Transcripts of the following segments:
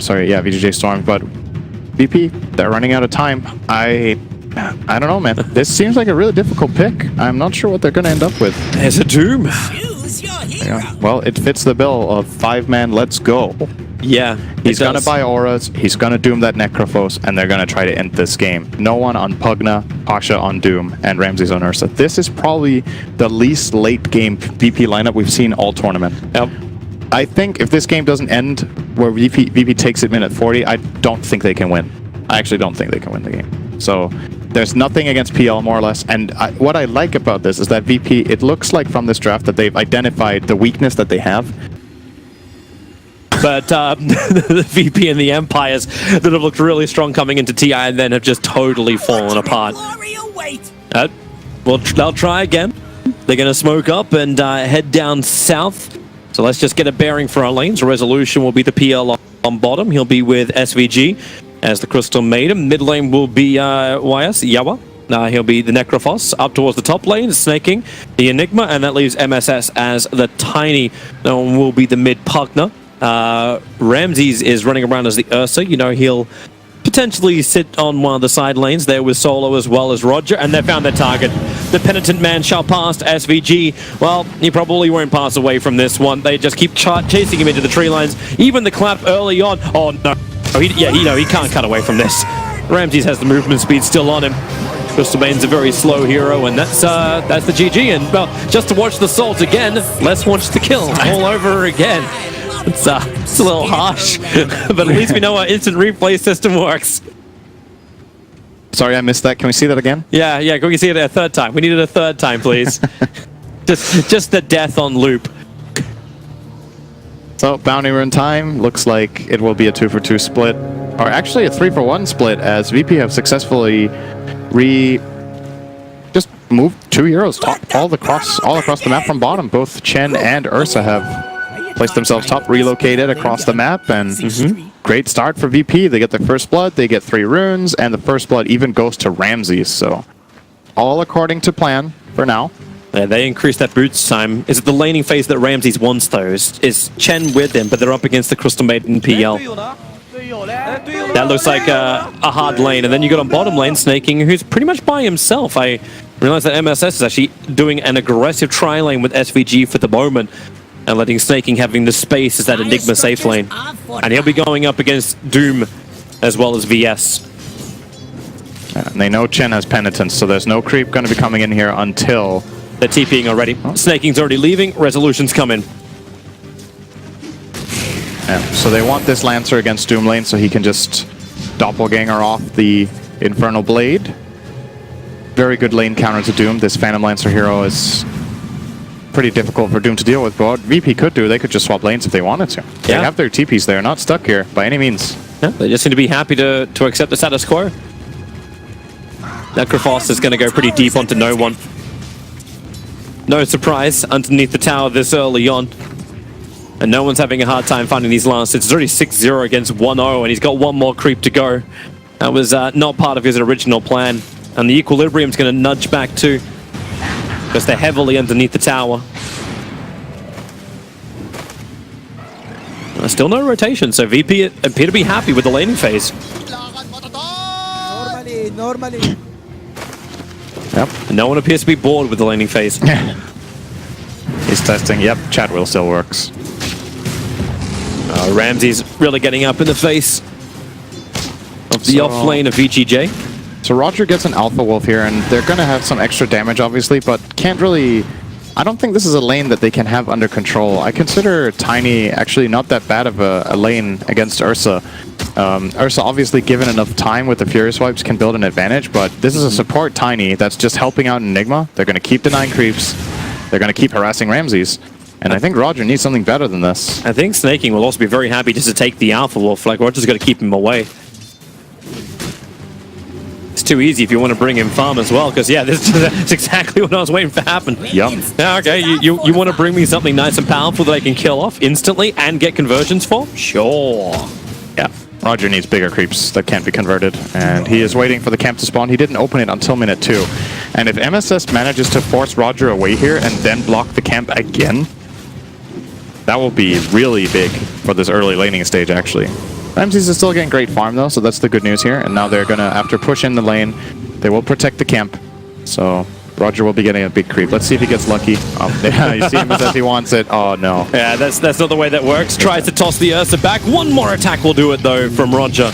sorry, yeah, VGJ Storm, but VP, they're running out of time. I don't know, man. This seems like a really difficult pick. I'm not sure what they're going to end up with. There's a Doom. Yeah. Well, it fits the bill of 5-man, let's go. Yeah, he's going to buy auras, he's going to Doom that Necrophos, and they're going to try to end this game. No one on Pugna, Pasha on Doom, and Ramses on Ursa. This is probably the least late game VP lineup we've seen all tournament. Yep. I think if this game doesn't end where VP takes it minute 40, I don't think they can win. I actually don't think they can win the game. So there's nothing against PL, more or less. And what I like about this is that VP, it looks like from this draft that they've identified the weakness that they have. But the VP and the Empires that have looked really strong coming into TI and then have just totally fallen apart. Well, they'll try again. They're going to smoke up and head down south. So let's just get a bearing for our lanes. Resolution will be the PL on bottom. He'll be with SVG as the Crystal Maiden. Mid lane will be YS, Yawa. He'll be the Necrophos. Up towards the top lane, Snaking, the Enigma, and that leaves MSS as the Tiny. That one will be the mid Pugna. Ramses is running around as the Ursa. You know, he'll potentially sit on one of the side lanes there with Solo as well as Roger, and they found their target. The Penitent Man shall pass SVG. Well, he probably won't pass away from this one. They just keep chasing him into the tree lines. Even the clap early on. Oh no. Oh, he can't cut away from this. Ramses has the movement speed still on him. Crystal Bane's a very slow hero, and that's the GG. And well, just to watch the salt again, let's watch the kill all over again. It's a little harsh, but at least we know our instant replay system works. Sorry, I missed that. Can we see that again? Yeah, can we see it a third time? We need it a third time, please. just the death on loop. So, Bounty Rune time. Looks like it will be a 2-for-2 split. Or actually a 3-for-1 split, as VP have successfully just moved 2 heroes all across the map from bottom. Both Chen and Ursa have placed themselves top, relocated across the map, and great start for VP. They get their first blood, they get 3 runes, and the first blood even goes to Ramses. So, all according to plan for now. Yeah, they increased that boots time. Is it the laning phase that Ramses wants, though? Is Chen with him, but they're up against the Crystal Maiden PL. That looks like a hard lane. And then you got on bottom lane, Snaking, who's pretty much by himself. I realize that MSS is actually doing an aggressive tri-lane with SVG for the moment, and letting Snaking having the space as that Enigma safe lane. And he'll be going up against Doom as well as VS. And they know Chen has Penitence, so there's no creep going to be coming in here until... They're TPing already. Oh. Snaking's already leaving. Resolution's coming. Yeah, so they want this Lancer against Doom lane so he can just doppelganger off the Infernal Blade. Very good lane counter to Doom. This Phantom Lancer hero is pretty difficult for Doom to deal with, but what VP could do, they could just swap lanes if they wanted to. They have their TPs there, not stuck here by any means. Yeah, they just seem to be happy to accept the status quo. Necrophos is going to go pretty deep onto no one. No surprise underneath the tower this early on. And no one's having a hard time finding these last. It's already 6-0 against 1-0, and he's got one more creep to go. That was not part of his original plan. And the Equilibrium's going to nudge back too, because they're heavily underneath the tower. Still no rotation, so VP appear to be happy with the laning phase. Normally. Yep. And no one appears to be bored with the laning phase. He's testing. Yep, chat wheel still works. Ramses really getting up in the face of the off lane of VGJ. So Roger gets an Alpha Wolf here, and they're going to have some extra damage, obviously, but can't really... I don't think this is a lane that they can have under control. I consider Tiny actually not that bad of a lane against Ursa. Ursa, obviously, given enough time with the Fury Swipes, can build an advantage, but this is a support Tiny that's just helping out Enigma. They're going to keep denying creeps. They're going to keep harassing Ramses. And I think Roger needs something better than this. I think Snaking will also be very happy just to take the Alpha Wolf. Like, Roger's got to keep him away. It's too easy if you want to bring in farm as well, because yeah, this is exactly what I was waiting for to happen. Yep. Yeah, okay, you want to bring me something nice and powerful that I can kill off instantly and get conversions for? Sure. Yeah, Roger needs bigger creeps that can't be converted, and he is waiting for the camp to spawn. He didn't open it until minute 2. And if MSS manages to force Roger away here and then block the camp again, that will be really big for this early laning stage, actually. Ramses is still getting great farm though, so that's the good news here. And now they're gonna, after push in the lane, they will protect the camp. So Roger will be getting a big creep. Let's see if he gets lucky. Oh, yeah, you see him as he wants it. Oh no. Yeah, that's not the way that works. Tries to toss the Ursa back. One more attack will do it though from Roger.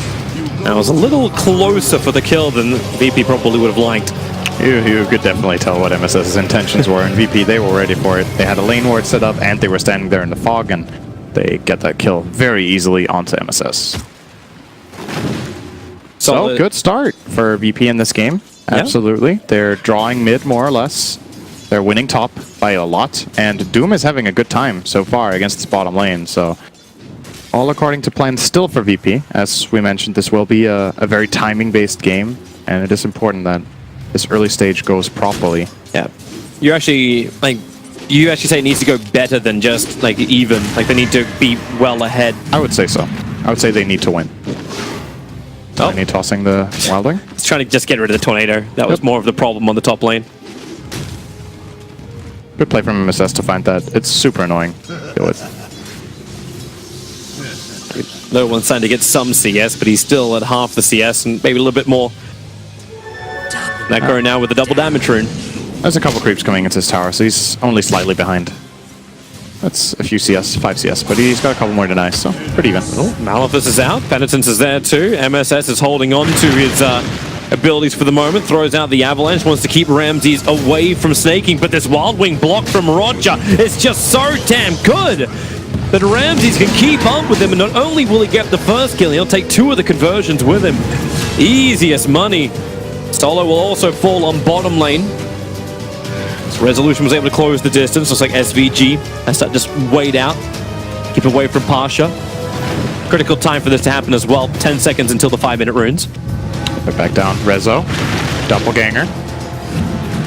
That was a little closer for the kill than VP probably would have liked. You could definitely tell what MSS's intentions were. In VP, they were ready for it. They had a lane ward set up, and they were standing there in the fog, and they get that kill very easily onto MSS. So, good start for VP in this game. Absolutely. Yeah. They're drawing mid, more or less. They're winning top by a lot, and Doom is having a good time so far against this bottom lane, so all according to plan still for VP. As we mentioned, this will be a very timing-based game, and it is important that this early stage goes properly. Yeah. You actually say it needs to go better than just like even. Like they need to be well ahead. I would say so. I would say they need to win. Oh. Tiny tossing the Wildwing. He's trying to just get rid of the Tornado. That was more of the problem on the top lane. Good play from MSS to find that. It's super annoying to deal with. No one's starting to get some CS, but he's still at half the CS and maybe a little bit more. Necro now with the double damage rune. There's a couple creeps coming into his tower, so he's only slightly behind. That's a few CS, 5 CS, but he's got a couple more to nice, so pretty even. Oh, Maleficus is out, Penitence is there too. MSS is holding on to his abilities for the moment, throws out the Avalanche, wants to keep Ramses away from snaking, but this Wild Wing block from Roger is just so damn good that Ramses can keep up with him, and not only will he get the first kill, he'll take 2 of the conversions with him. Easiest money. Solo will also fall on bottom lane. So Resolution was able to close the distance. Looks like SVG has to just wait out. Keep away from Pasha. Critical time for this to happen as well. 10 seconds until the 5-minute runes. Put back down. Rezo. Doppelganger.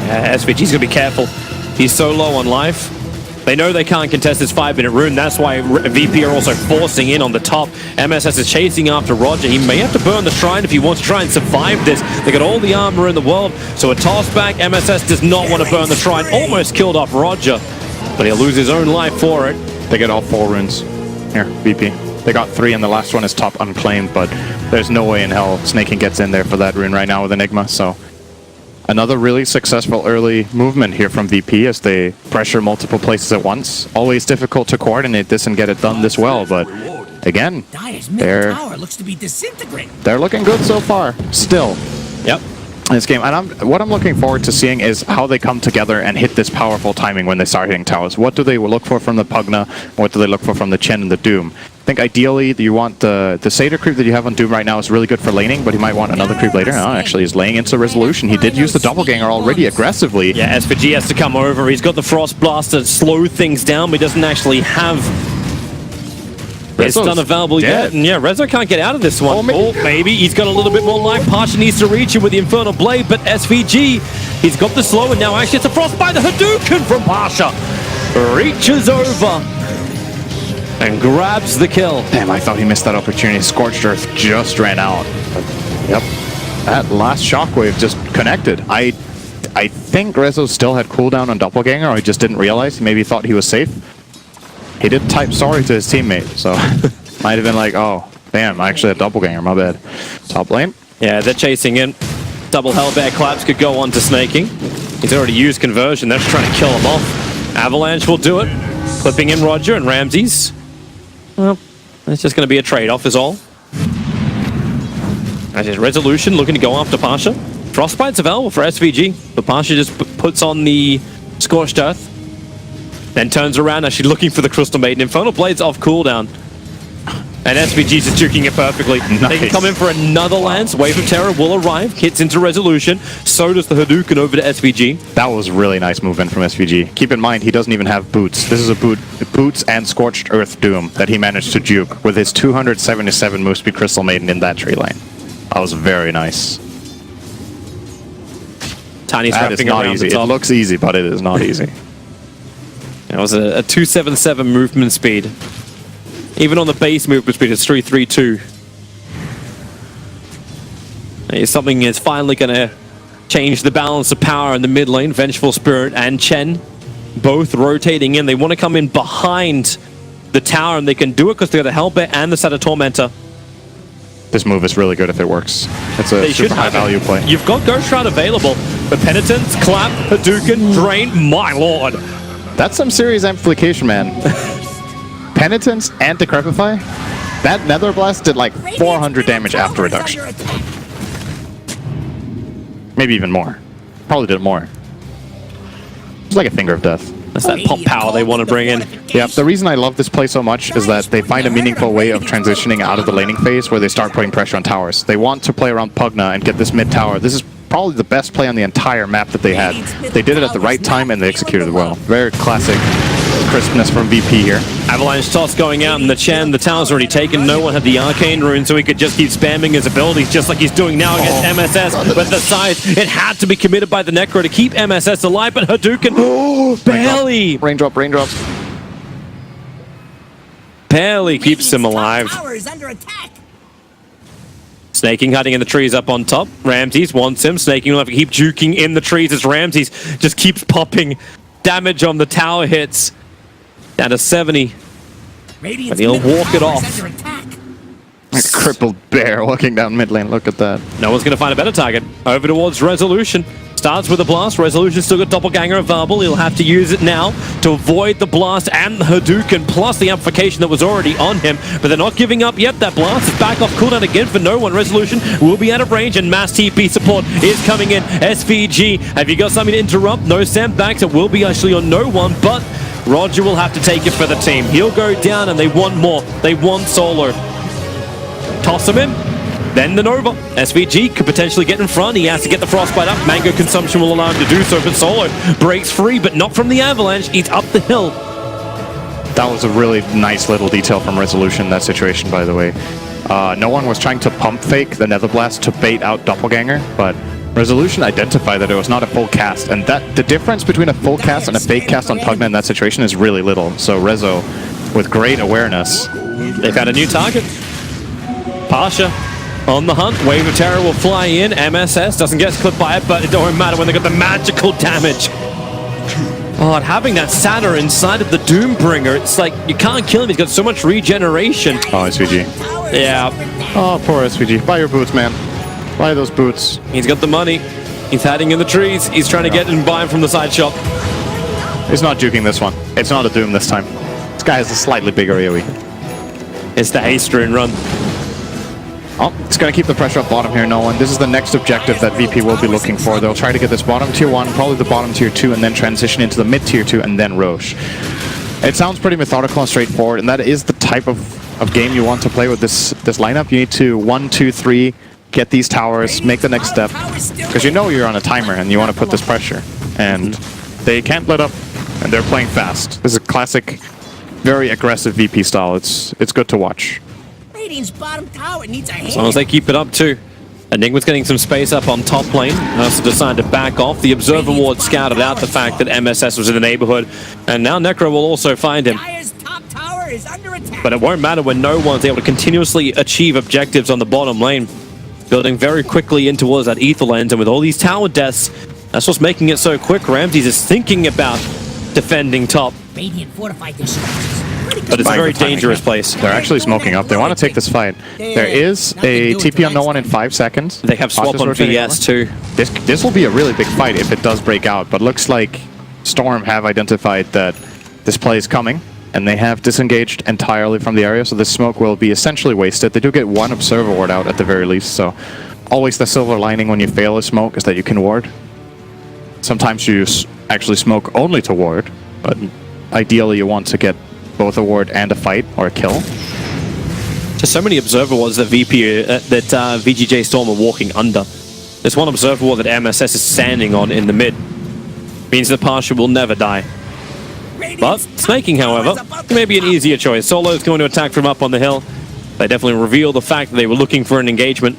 Yeah, SVG's going to be careful. He's so low on life. They know they can't contest this 5-minute rune. That's why VP are also forcing in on the top. MSS is chasing after Roger. He may have to burn the shrine if he wants to try and survive this. They got all the armor in the world. So a toss back. MSS does not want to burn the shrine. Almost killed off Roger. But he'll lose his own life for it. They get all 4 runes. Here, VP. They got 3 and the last one is top unclaimed, but there's no way in hell Snaking gets in there for that rune right now with Enigma, so another really successful early movement here from VP as they pressure multiple places at once. Always difficult to coordinate this and get it done this well, but again, they're looking good so far, still. Yep. In this game, and what I'm looking forward to seeing is how they come together and hit this powerful timing when they start hitting towers. What do they look for from the Pugna? What do they look for from the Chen and the Doom? I think ideally you want the Satyr creep that you have on Doom right now is really good for laning, but he might want another creep later. Oh, actually, he's laying into Resolution. He did use the Doppelganger already aggressively. Yeah, SVG has to come over. He's got the Frost Blast to slow things down, but he doesn't actually have his stun available yet. And yeah, Rezo can't get out of this one. Oh, maybe he's got a little bit more life. Pasha needs to reach him with the Infernal Blade, but SVG, he's got the slow, and now actually it's a Frostbite. The Hadouken from Pasha reaches over and grabs the kill. Damn, I thought he missed that opportunity. Scorched Earth just ran out. But, yep, that last shockwave just connected. I think Rezo still had cooldown on Doppelganger, or he just didn't realize. He maybe thought he was safe. He did type sorry to his teammate, so might have been like, oh, damn, I actually had Doppelganger, my bad. Top lane. Yeah, they're chasing in. Double Hellbear Collapse could go on to snaking. He's already used conversion. They're just trying to kill him off. Avalanche will do it. Clipping in Roger and Ramses. Well, it's just going to be a trade-off is all. As his Resolution looking to go after Pasha. Frostbite's available for SVG, but Pasha just puts on the Scorched Earth. Then turns around, actually looking for the Crystal Maiden. Infernal Blade's off cooldown. And SVG's just juking it perfectly. Nice. They can come in for another lance. Wave of Terror will arrive. Hits into Resolution. So does the Hadouken over to SVG. That was really nice movement from SVG. Keep in mind, he doesn't even have boots. This is a boots and Scorched Earth Doom that he managed to juke with his 277 move speed Crystal Maiden in that tree lane. That was very nice. Tiny's that is not easy. It looks easy, but it is not easy. It was a 277 movement speed. Even on the base movement speed, it's 332. It's something that's finally going to change the balance of power in the mid lane. Vengeful Spirit and Chen both rotating in. They want to come in behind the tower, and they can do it because they got the Hellbear and the Satyr Tormentor. this move is really good if it works. It's a super high value play. You've got Ghost Shroud available, but Penitence, Clap, Hadouken, Drain, my lord. That's some serious amplification, man. Penitence and Decrepify? That Nether Blast did like 400 damage after reduction. Maybe even more. Probably did more. It's like a Finger of Death. That's that pop power they want to bring in. Yeah, the reason I love this play so much is that they find a meaningful way of transitioning out of the laning phase where they start putting pressure on towers. They want to play around Pugna and get this mid tower. This is probably the best play on the entire map that they had. They did it at the right time and they executed it well. Very classic crispness from VP here. Avalanche toss going out, and the Chen, the tower's already taken. No one had the Arcane Rune, so he could just keep spamming his abilities just like he's doing now against MSS. But the side, it had to be committed by the Necro to keep MSS alive, but Hadouken barely. Raindrop, raindrop. Barely keeps him alive. Snaking hiding in the trees up on top. Ramses wants him. Snaking will have to keep juking in the trees as Ramses just keeps popping damage on the tower hits. Down to 70. But he'll walk it off. A crippled bear walking down mid lane. Look at that. No one's going to find a better target. Over towards Resolution. Starts with a blast. Resolution still got Doppelganger available. He'll have to use it now to avoid the blast and the Hadouken, plus the amplification that was already on him. But they're not giving up yet. That blast is back off cooldown again for no one. Resolution will be out of range, and mass TP support is coming in. SVG, have you got something to interrupt? No sandbags. It will be actually on no one, but Roger will have to take it for the team. He'll go down, and they want more. They want solo. Toss him in. Then the Nova. SVG could potentially get in front. He has to get the Frostbite up. Mango consumption will allow him to do so, but Solo breaks free, but not from the Avalanche. He's up the hill. That was a really nice little detail from Resolution in that situation, by the way. No one was trying to pump fake the Nether Blast to bait out Doppelganger, but Resolution identified that it was not a full cast, and that the difference between a full cast and a fake cast on Pugna in that situation is really little. So Rezo, with great awareness. They've got a new target. Pasha on the hunt. Wave of Terror will fly in. MSS doesn't get clipped by it, but it don't matter when they got the magical damage. Oh, and having that Satyr inside of the Doombringer, it's like you can't kill him. He's got so much regeneration. Oh, SVG. Yeah. Oh, poor SVG. Buy your boots, man. Buy those boots. He's got the money. He's hiding in the trees. He's trying to get and buy him from the side shop. He's not juking this one. It's not a Doom this time. This guy has a slightly bigger AoE. It's the haste rune run. Oh, it's going to keep the pressure up bottom here, no one. This is the next objective that VP will be looking for. They'll try to get this bottom tier 1, probably the bottom tier 2, and then transition into the mid tier 2, and then Roche. It sounds pretty methodical and straightforward, and that is the type of game you want to play with this lineup. You need to 1, 2, 3, get these towers, make the next step, because you know you're on a timer and you want to put this pressure. And they can't let up, and they're playing fast. This is a classic, very aggressive VP style. It's good to watch. Bottom tower needs a hand. As long as they keep it up too. Enigma's getting some space up on top lane. Also decided to back off. The Observer Ward scouted out the fact that MSS was in the neighborhood, and now Necro will also find him. Top tower is under attack. But it won't matter when no one's able to continuously achieve objectives on the bottom lane. Building very quickly in towards that Ether lens, and with all these tower deaths, that's what's making it so quick. Ramses is thinking about defending top. Radiant fortified this. But it's a very dangerous place. They're actually smoking up. They want to take this fight. There is a TP on no one in 5 seconds. They have swap on VS too. This will be a really big fight if it does break out, but looks like Storm have identified that this play is coming, and they have disengaged entirely from the area, so this smoke will be essentially wasted. They do get one Observer Ward out at the very least, so always the silver lining when you fail a smoke is that you can ward. Sometimes you actually smoke only to ward, but ideally you want to get both a ward and a fight or a kill. Just so many Observer Wards that VGJ Storm are walking under. There's one Observer Ward that MSS is standing on in the mid. Means the Pasha will never die. But Snaking, however, may be an easier choice. Solo's going to attack from up on the hill. They definitely reveal the fact that they were looking for an engagement.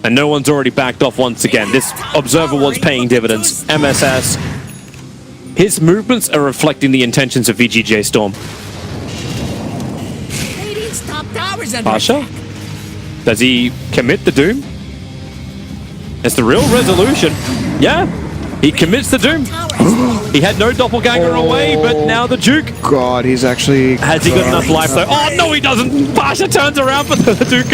And no one's already backed off once again. This Observer Ward's paying dividends. MSS, his movements are reflecting the intentions of VGJ Storm. Pasha? Does he commit the Doom? It's the real Resolution. Yeah. He commits the Doom. He had no doppelganger away, but now the Duke. God, he's actually... Has he got enough life though? Oh no, he doesn't! Pasha turns around for the Duke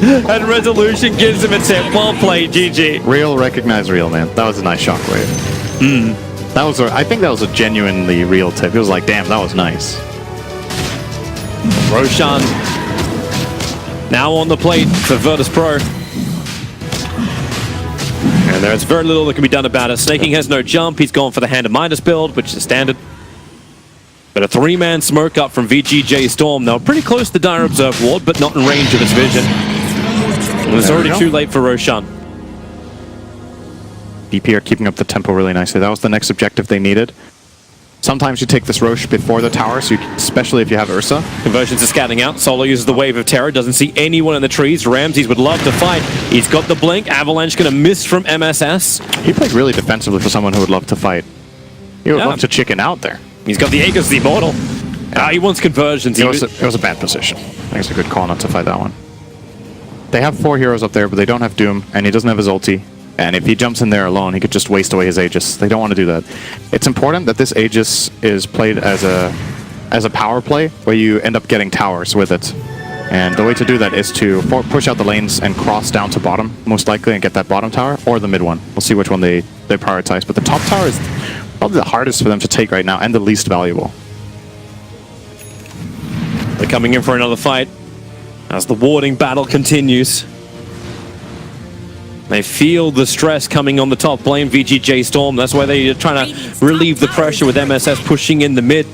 and Resolution gives him a tip. Well played, GG. Real, recognize real, man. That was a nice shockwave. That was I think that was a genuinely real tip. It was like, damn, that was nice. Roshan now on the plate for Virtus Pro. And there's very little that can be done about it. Snaking has no jump. He's gone for the Hand of Midas build, which is standard. But a 3-man smoke up from VGJ Storm. They were pretty close to the Dire Observe Ward, but not in range of his vision. And it's already too late for Roshan. VP are keeping up the tempo really nicely. That was the next objective they needed. Sometimes you take this Roche before the tower, so especially if you have Ursa. Conversions are scouting out. Solo uses the Wave of Terror. Doesn't see anyone in the trees. Ramses would love to fight. He's got the blink. Avalanche going to miss from MSS. He played really defensively for someone who would love to fight. He would love to chicken out there. He's got the Aegis, the Immortal. He wants conversions. It was a bad position. I think it's a good call not to fight that one. They have 4 heroes up there, but they don't have Doom, and he doesn't have his ulti. And if he jumps in there alone, he could just waste away his Aegis. They don't want to do that. It's important that this Aegis is played as a power play, where you end up getting towers with it. And the way to do that is to push out the lanes and cross down to bottom, most likely, and get that bottom tower, or the mid one. We'll see which one they prioritize. But the top tower is probably the hardest for them to take right now, and the least valuable. They're coming in for another fight as the warding battle continues. They feel the stress coming on the top lane, VGJ Storm. That's why they're trying to relieve the pressure with MSS pushing in the mid.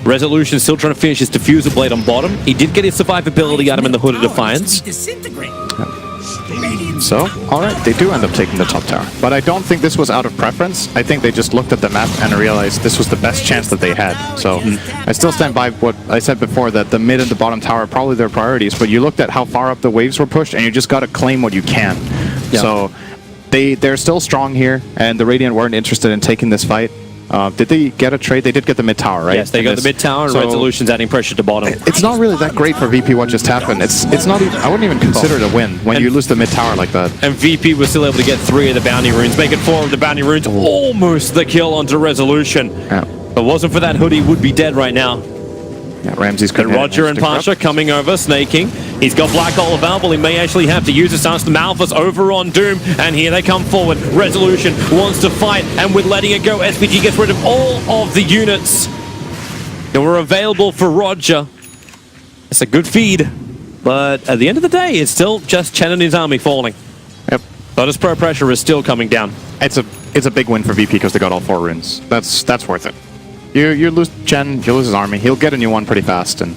Resolution still trying to finish his diffuser blade on bottom. He did get his survivability out of him in the Hood of Defiance. So, alright, they do end up taking the top tower. But I don't think this was out of preference. I think they just looked at the map and realized this was the best chance that they had. So, I still stand by what I said before, that the mid and the bottom tower are probably their priorities, but you looked at how far up the waves were pushed, and you just got to claim what you can. Yeah. So, they're still strong here, and the Radiant weren't interested in taking this fight. Did they get a trade? They did get the mid tower, right? Yes, they got the mid tower, and Resolution's adding pressure to bottom. It's not really that great for VP what just happened. It's not even, I wouldn't even consider it a win when you lose the mid tower like that. And VP was still able to get 3 of the bounty runes, making 4 of the bounty runes, almost the kill onto Resolution. Yeah. If it wasn't for that hood, he would be dead right now. Yeah, Ramses could. And Roger and Pasha coming over, snaking. He's got Black Hole available. He may actually have to use it. Starts the Malphus over on Doom, and here they come forward. Resolution wants to fight, and with letting it go, SPG gets rid of all of the units that were available for Roger. It's a good feed, but at the end of the day, it's still just Chen and his army falling. Yep. But his pro pressure is still coming down. It's a big win for VP because they got all 4 runes. That's worth it. You lose Chen, you lose his army. He'll get a new one pretty fast, and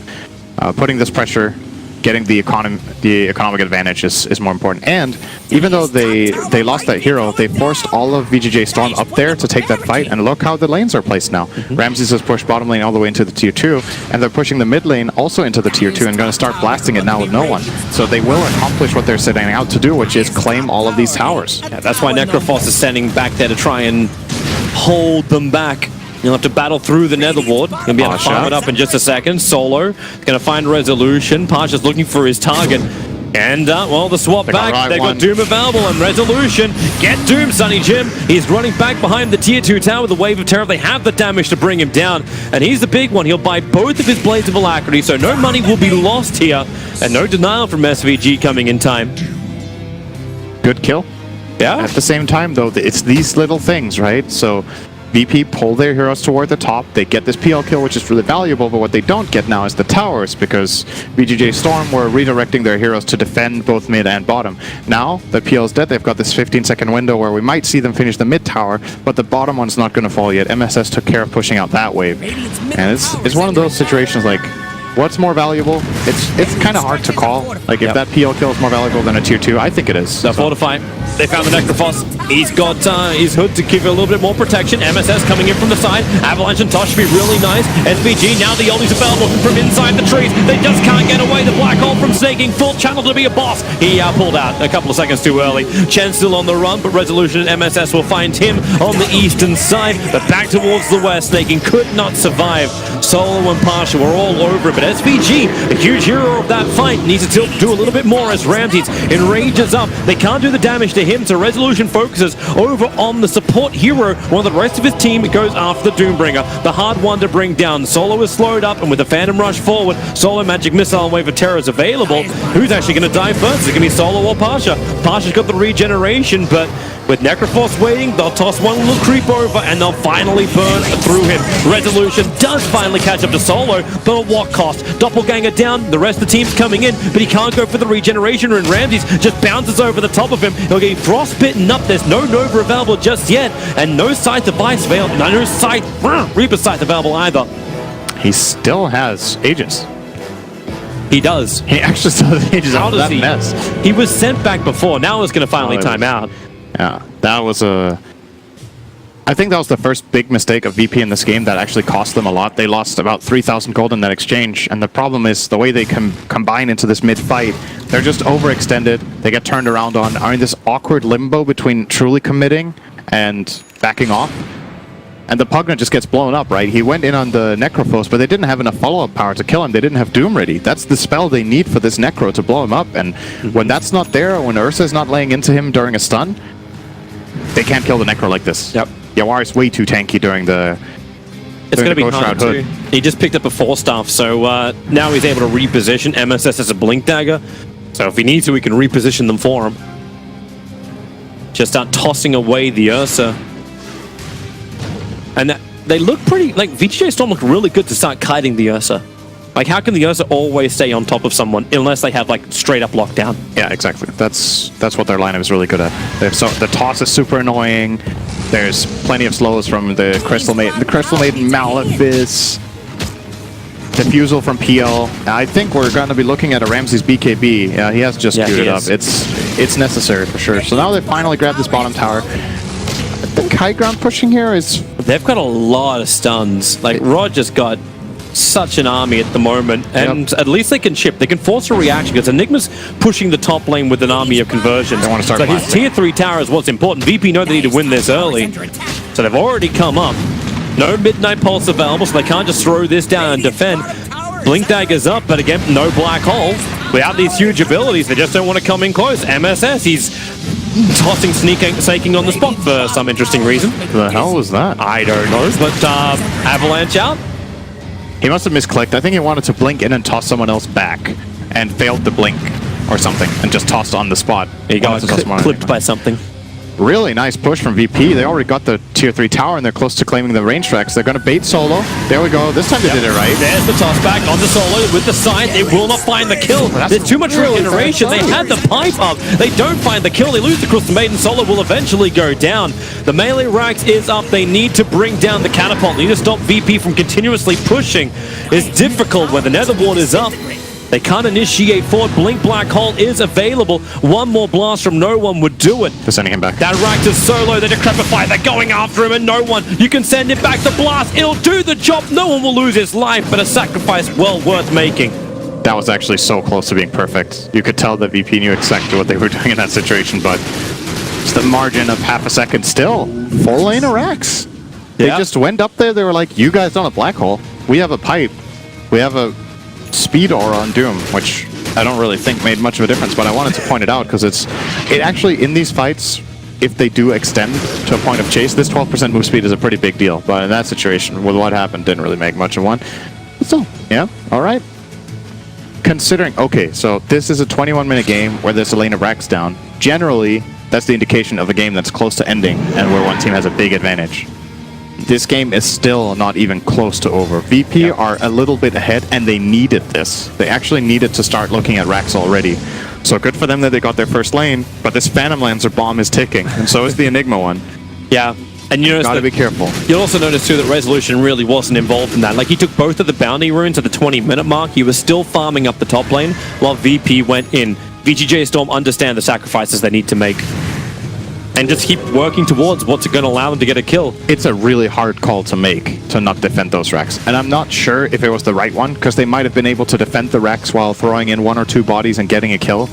putting this pressure, getting the economic advantage is more important. And even though they lost that hero, they forced all of VGJ Storm up there to take that fight, and look how the lanes are placed now. Ramses has pushed bottom lane all the way into the tier 2, and they're pushing the mid lane also into the tier 2 and going to start blasting it now with no one. So they will accomplish what they're setting out to do, which is claim all of these towers. Yeah, that's why Necrophos is standing back there to try and hold them back. You'll have to battle through the Nether Ward. Gonna be able to farm it up in just a second. Solo gonna find Resolution. Pasha's looking for his target. And, well, the swap back. They got Doom available, and Resolution. Get Doom, Sonny Jim. He's running back behind the tier 2 tower with the Wave of Terror. They have the damage to bring him down. And he's the big one. He'll buy both of his Blades of Alacrity, so no money will be lost here. And no denial from SVG coming in time. Good kill. Yeah. At the same time, though, it's these little things, right? So VP pull their heroes toward the top. They get this PL kill, which is really valuable, but what they don't get now is the towers, because VGJ Storm were redirecting their heroes to defend both mid and bottom. Now that PL is dead, they've got this 15-second window where we might see them finish the mid tower, but the bottom one's not going to fall yet. MSS took care of pushing out that wave. And it's one of those situations like, what's more valuable? It's kind of hard to call. Like, if that PL kill is more valuable than a tier 2, I think it is. The Fortify. They found the Necrophos. He's got his hood to give a little bit more protection. MSS coming in from the side. Avalanche and Tosh be really nice. SVG, now the ulti's available from inside the trees. They just can't get away. The Black Hole from snaking. Full channel to be a boss. He pulled out a couple of seconds too early. Chen still on the run, but Resolution and MSS will find him on the eastern side. But back towards the west, snaking could not survive. Solo and Pasha were all over it, but SVG, a huge hero of that fight, needs to do a little bit more as Ramses enrages up. They can't do the damage to him, so Resolution focuses over on the support hero, while the rest of his team goes after the Doombringer, the hard one to bring down. Solo is slowed up, and with the Phantom Rush forward, Solo Magic Missile and Wave of Terror is available. Who's actually going to die first? Is it going to be Solo or Pasha? Pasha's got the regeneration, but with Necroforce waiting, they'll toss one little creep over, and they'll finally burn through him. Resolution does finally catch up to Solo, but at what cost? Doppelganger down, the rest of the team's coming in, but he can't go for the regeneration, and Ramses just bounces over the top of him. He'll get frostbitten up. There's no Nova available just yet, and no Scythe device available. No Scythe, Reaper Scythe available either. He still has Aegis. He does. He actually still has Aegis out of that mess. He was sent back before. Now it's going to finally time out. Yeah, that was I think that was the first big mistake of VP in this game that actually cost them a lot. They lost about 3,000 gold in that exchange, and the problem is the way they combine into this mid-fight, they're just overextended, they get turned around on, are in this awkward limbo between truly committing and backing off. And the Pugna just gets blown up, right? He went in on the Necrophos, but they didn't have enough follow-up power to kill him. They didn't have Doom ready. That's the spell they need for this Necro to blow him up. And when that's not there, or when Ursa's not laying into him during a stun, they can't kill the Necro like this. Yep. Yawari's way too tanky during the It's going to be hard too. He just picked up a 4-staff, so now he's able to reposition. MSS has a Blink Dagger, so if he needs to, we can reposition them for him. Just start tossing away the Ursa. And they look pretty, like, VGJ Storm look really good to start kiting the Ursa. Like, how can the Ursa always stay on top of someone unless they have, like, straight up lockdown? Yeah, exactly. That's what their lineup is really good at. The toss is super annoying. There's plenty of slows from the Crystal Maiden. The Crystal Maiden Malefice. Defusal from PL. I think we're going to be looking at a Ramses BKB. Yeah, he has just queued it up. It's necessary for sure. So now they finally grabbed this bottom tower. The high ground pushing here is... They've got a lot of stuns. Like, Rod just got such an army at the moment, and at least they can chip. They can force a reaction, because Enigma's pushing the top lane with an army of conversions. They want to start so his tier 3 tower is what's important. VP know they need to win this early. So they've already come up. No Midnight Pulse available, so they can't just throw this down and defend. Blink Dagger's up, but again, no Black Hole. Without these huge abilities, they just don't want to come in close. MSS, he's tossing, snaking on the spot for some interesting reason. The hell was that? I don't know, but Avalanche out. He must have misclicked. I think he wanted to blink in and toss someone else back and failed to blink or something and just tossed on the spot. He got clipped by something. Really nice push from VP. They already got the tier 3 tower and they're close to claiming the range tracks. They're going to bait Solo. There we go. This time they did it right. There's the toss back onto Solo with the side. It will not find the kill. There's too much regeneration. They had the pipe up. They don't find the kill. They lose the Crystal Maiden. Solo will eventually go down. The melee racks is up. They need to bring down the catapult. They need to stop VP from continuously pushing. It's difficult when the Nether Ward is up. They can't initiate forward. Blink Black Hole is available. One more blast from no one would do it. They're sending him back. That rack is so low. They decrepify. They're going after him, and no one. You can send it back. The blast. It'll do the job. No one will lose his life, but a sacrifice well worth making. That was actually so close to being perfect. You could tell that VP knew exactly what they were doing in that situation, but it's the margin of half a second still. Full lane of racks. They just went up there. They were like, you guys don't have a black hole. We have a pipe. We have a speed aura on Doom, which I don't really think made much of a difference, but I wanted to point it out because it actually, in these fights, if they do extend to a point of chase, this 12% move speed is a pretty big deal. But in that situation, with what happened, didn't really make much of one. But still, yeah, all right. Considering, okay, so this is a 21-minute game where there's a lane of racks down. Generally, that's the indication of a game that's close to ending and where one team has a big advantage. This game is still not even close to over. VP are a little bit ahead, and they needed this. They actually needed to start looking at racks already. So good for them that they got their first lane, but this Phantom Lancer bomb is ticking, and so is the Enigma one. Yeah. And you gotta be careful. You'll also notice too that Resolution really wasn't involved in that. Like, he took both of the bounty runes at the 20-minute mark. He was still farming up the top lane while VP went in. VGJ Storm understand the sacrifices they need to make and just keep working towards what's going to allow them to get a kill. It's a really hard call to make to not defend those racks. And I'm not sure if it was the right one, because they might have been able to defend the racks while throwing in 1 or 2 bodies and getting a kill.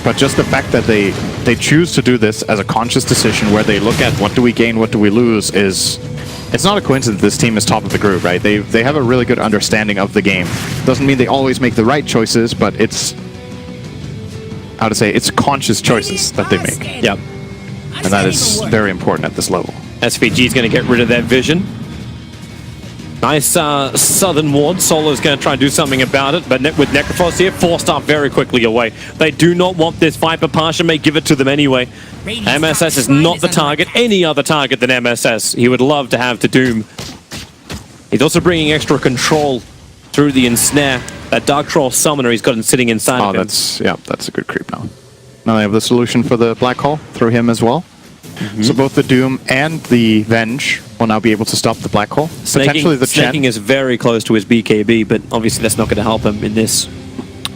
But just the fact that they choose to do this as a conscious decision where they look at what do we gain, what do we lose, is it's not a coincidence this team is top of the group, right? They have a really good understanding of the game. Doesn't mean they always make the right choices, but it's, how to say, it's conscious choices that they make. Yep. And that is very important at this level. SVG is going to get rid of that vision. Nice southern ward. Solo's going to try and do something about it, but with Necrophos here, forced up very quickly away. They do not want this fight, but Pasha may give it to them anyway. MSS is not the target, any other target than MSS. He would love to have to Doom. He's also bringing extra control through the ensnare. That Dark Troll summoner he's got sitting inside of him. That's a good creep now. Now they have the solution for the Black Hole through him as well. So both the Doom and the Venge will now be able to stop the Black Hole. Potentially the Snaking is very close to his BKB, but obviously that's not going to help him in this.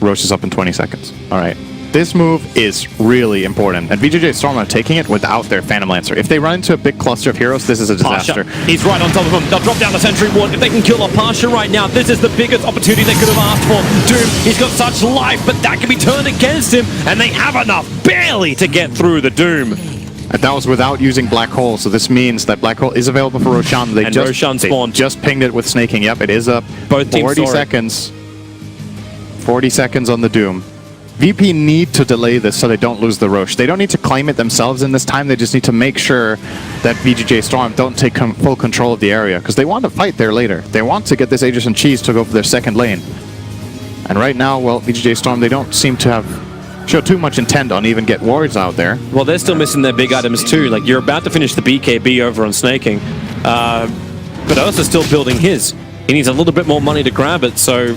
Roche is up in 20 seconds. All right. This move is really important, and VGJ Storm are taking it without their Phantom Lancer. If they run into a big cluster of heroes, this is a disaster. Pasha. He's right on top of him. They'll drop down the Sentry Ward. If they can kill a Pasha right now, this is the biggest opportunity they could have asked for. Doom, he's got such life, but that can be turned against him, and they have enough, barely, to get through the Doom. And that was without using Black Hole, so this means that Black Hole is available for Roshan. Roshan spawned. They just pinged it with snaking. Yep, it is up. Both teams 40 seconds. 40 seconds on the Doom. VP need to delay this so they don't lose the Roche. They don't need to claim it themselves in this time. They just need to make sure that VGJ Storm don't take full control of the area, because they want to fight there later. They want to get this Aegis and Cheese to go for their second lane. And right now, well, VGJ Storm, they don't seem to have show too much intent on even get wards out there. Well, they're still missing their big items too. Like, you're about to finish the BKB over on snaking, but Ursa's still building his. He needs a little bit more money to grab it, so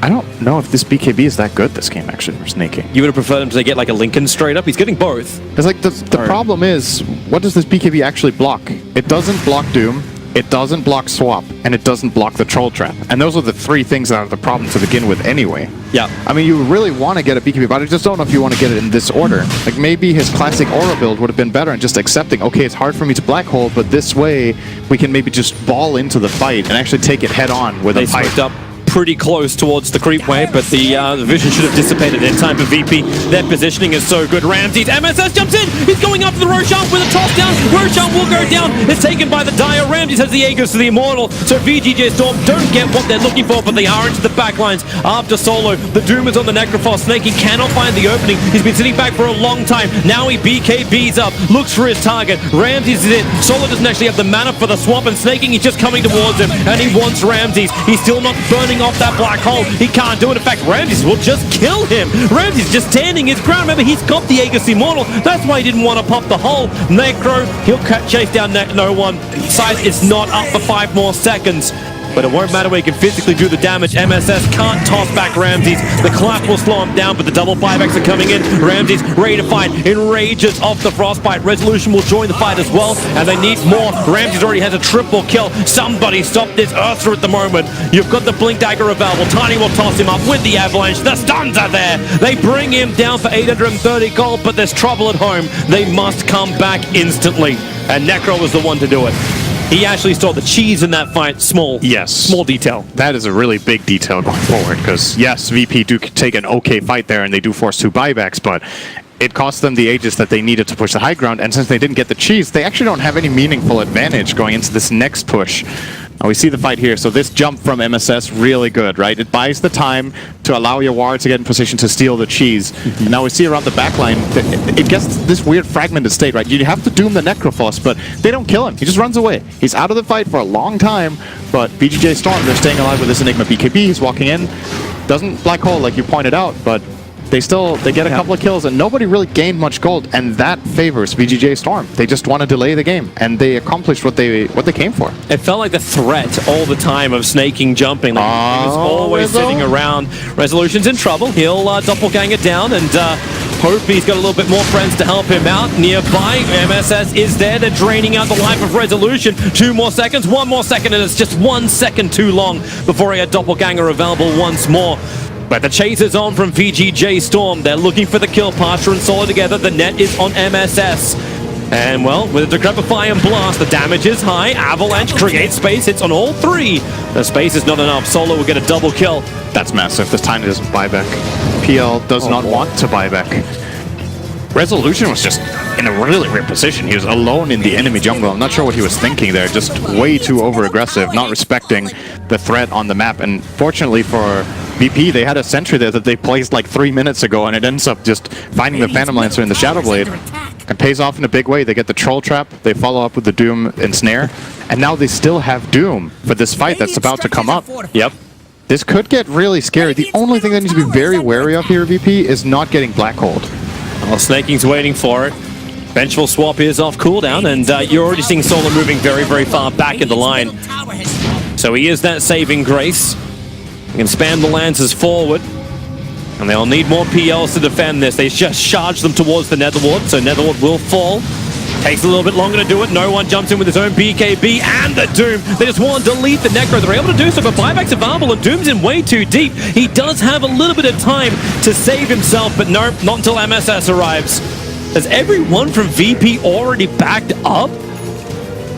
I don't know if this BKB is that good this game, actually, for snaking. You would have preferred him to get like a Lincoln straight up? He's getting both. It's like the problem is, what does this BKB actually block? It doesn't block Doom, it doesn't block Swap, and it doesn't block the Troll Trap. And those are the three things that are the problem to begin with anyway. Yeah. I mean, you really want to get a BKB, but I just don't know if you want to get it in this order. Like, maybe his classic Aura build would have been better and just accepting, okay, it's hard for me to Black Hole, but this way we can maybe just ball into the fight and actually take it head on with a pipe. Up pretty close towards the creep wave, but the vision should have dissipated in time for VP. Their positioning is so good. Ramses, MSS jumps in. He's going after the Roshan with a toss down. Roshan will go down. It's taken by the Dire. Ramses has the Aegis to the Immortal. So VGJ Storm don't get what they're looking for, but they are into the backlines after Solo. The Doom is on the Necrophos. Snake, he cannot find the opening. He's been sitting back for a long time. Now he BKBs up, looks for his target. Ramses is in. Solo doesn't actually have the mana for the swap, and Snaking, he's just coming towards him, and he wants Ramses. He's still not burning off that Black Hole. He can't do it. In fact, Ramses will just kill him. Ramses just standing his ground. Remember, he's got the Aegis Immortal. That's why he didn't want to pop the hole. Necro, he'll chase down no one. Size is not up for 5 more seconds. But it won't matter where he can physically do the damage. MSS can't toss back Ramses. The clap will slow him down, but the double 5x are coming in. Ramses ready to fight. Enrages off the Frostbite. Resolution will join the fight as well, and they need more. Ramses already has a triple kill. Somebody stop this Ursa at the moment. You've got the Blink Dagger available. Tiny will toss him up with the Avalanche. The stuns are there. They bring him down for 830 gold, but there's trouble at home. They must come back instantly, and Necro was the one to do it. He actually stole the cheese in that fight. Small detail. That is a really big detail going forward, because yes, VP do take an okay fight there and they do force 2 buybacks, but it cost them the Aegis that they needed to push the high ground, and since they didn't get the cheese, they actually don't have any meaningful advantage going into this next push. Now we see the fight here, so this jump from MSS, really good, right? It buys the time to allow your ward to get in position to steal the cheese. Now we see around the backline, it gets this weird fragmented state, right? You have to doom the Necrophos, but they don't kill him. He just runs away. He's out of the fight for a long time, but VGJ Storm, they're staying alive with this Enigma BKB. He's walking in. Doesn't Black Hole, like you pointed out, but they get a couple of kills, and nobody really gained much gold, and that favors VGJ Storm. They just want to delay the game, and they accomplished what they came for. It felt like the threat all the time of snaking, jumping. Like he was always sitting around. Resolution's in trouble. He'll doppelganger down, and hope he's got a little bit more friends to help him out. Nearby, MSS is there. They're draining out the life of Resolution. 2 more seconds, 1 more second, and it's just 1 second too long before he had doppelganger available once more. But the chase is on from VGJ Storm. They're looking for the kill. Pasha and Solo together. The net is on MSS. And, well, with a Decrepify and Blast, the damage is high. Avalanche creates space. Hits on all 3. The space is not enough. Solo will get a double kill. That's massive. This Tiny doesn't buy back. PL does not want to buy back. Resolution was just in a really weird position. He was alone in the enemy jungle. I'm not sure what he was thinking there. Just way too over-aggressive, not respecting the threat on the map. And fortunately for VP, they had a sentry there that they placed like 3 minutes ago, and it ends up just finding the Phantom Lancer in the Shadow Blade. And pays off in a big way. They get the Troll Trap, they follow up with the Doom and Snare, and now they still have Doom for this fight that's about to come up. Yep. This could get really scary. The only thing that needs to be very wary of here, VP, is not getting Black Hold. Well, Snaking's waiting for it. Vengeful Swap is off cooldown, and you're already seeing Solo moving very, very far back in the line. So he is that saving grace. He can spam the Lancers forward. And they'll need more PLs to defend this. They just charge them towards the Netherward, so Netherward will fall. Takes a little bit longer to do it. No one jumps in with his own BKB and the Doom. They just want to delete the Necro. They're able to do so, but buyback's available, and Doom's in way too deep. He does have a little bit of time to save himself, but no, not until MSS arrives. Has everyone from VP already backed up?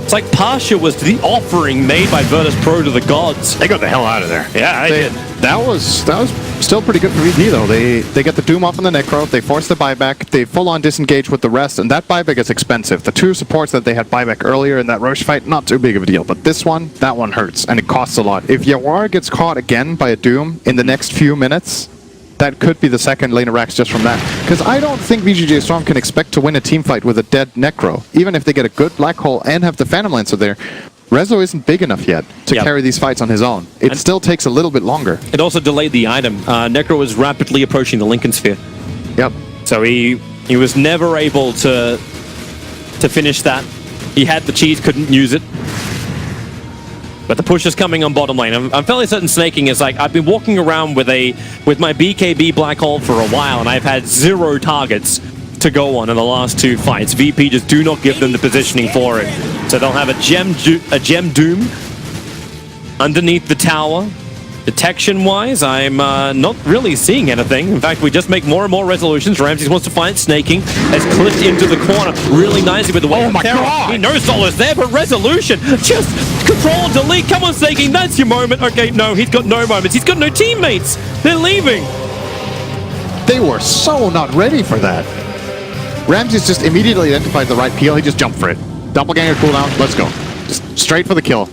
It's like Pasha was the offering made by Virtus Pro to the gods. They got the hell out of there. Yeah, they did. That was still pretty good for VP though. They get the Doom off on the Necro, they force the buyback, they full on disengage with the rest, and that buyback is expensive. The two supports that they had buyback earlier in that Roche fight, not too big of a deal, but this one, that one hurts, and it costs a lot. If Yawar gets caught again by a Doom in the next few minutes, that could be the second lane of racks just from that. Because I don't think VGJ Storm can expect to win a team fight with a dead Necro. Even if they get a good Black Hole and have the Phantom Lancer there, Rezo isn't big enough yet to carry these fights on his own. It still takes a little bit longer. It also delayed the item. Necro was rapidly approaching the Lincoln Sphere. Yep. So he was never able to finish that. He had the cheese, couldn't use it. But the push is coming on bottom lane. I'm fairly certain Snaking is like, I've been walking around with my BKB Black Hole for a while, and I've had 0 targets to go on in the last 2 fights. VP just do not give them the positioning for it. So they'll have a gem Doom underneath the tower. Detection-wise, I'm not really seeing anything. In fact, we just make more and more resolutions. Ramses wants to find Snaking. Has clipped into the corner really nicely with the way. Oh my God! He knows Solo's there, but resolution just control, delete. Come on, Snaking, that's your moment. Okay, no, he's got no moments. He's got no teammates. They're leaving. They were so not ready for that. Ramses just immediately identified the right peel. He just jumped for it. Doppelganger cooldown. Let's go. Just straight for the kill.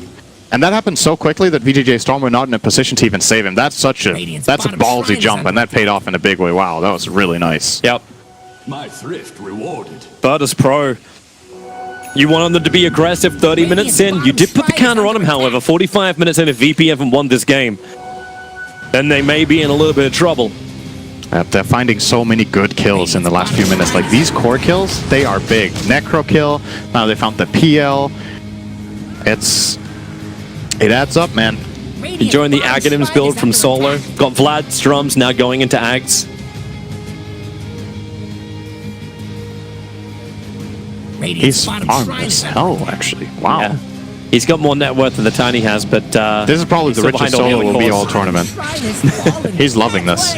And that happened so quickly that VGJ Storm were not in a position to even save him. That's a ballsy jump, and that paid off in a big way. Wow, that was really nice. Yep. My thrift rewarded. Virtus Pro. You wanted them to be aggressive 30 minutes in. You did put the counter on him, however. 45 minutes in if VP haven't won this game. Then they may be in a little bit of trouble. They're finding so many good kills in the last few minutes. Like, these core kills, they are big. Necro kill. Now they found the PL. It adds up, man. Enjoying the Aghanims build from Solo. Got Vlad's drums now going into Ags. He's farmed as hell, actually. Wow. Yeah. He's got more net worth than the Tiny has, but this is probably the richest Solo will be all tournament. He's loving this.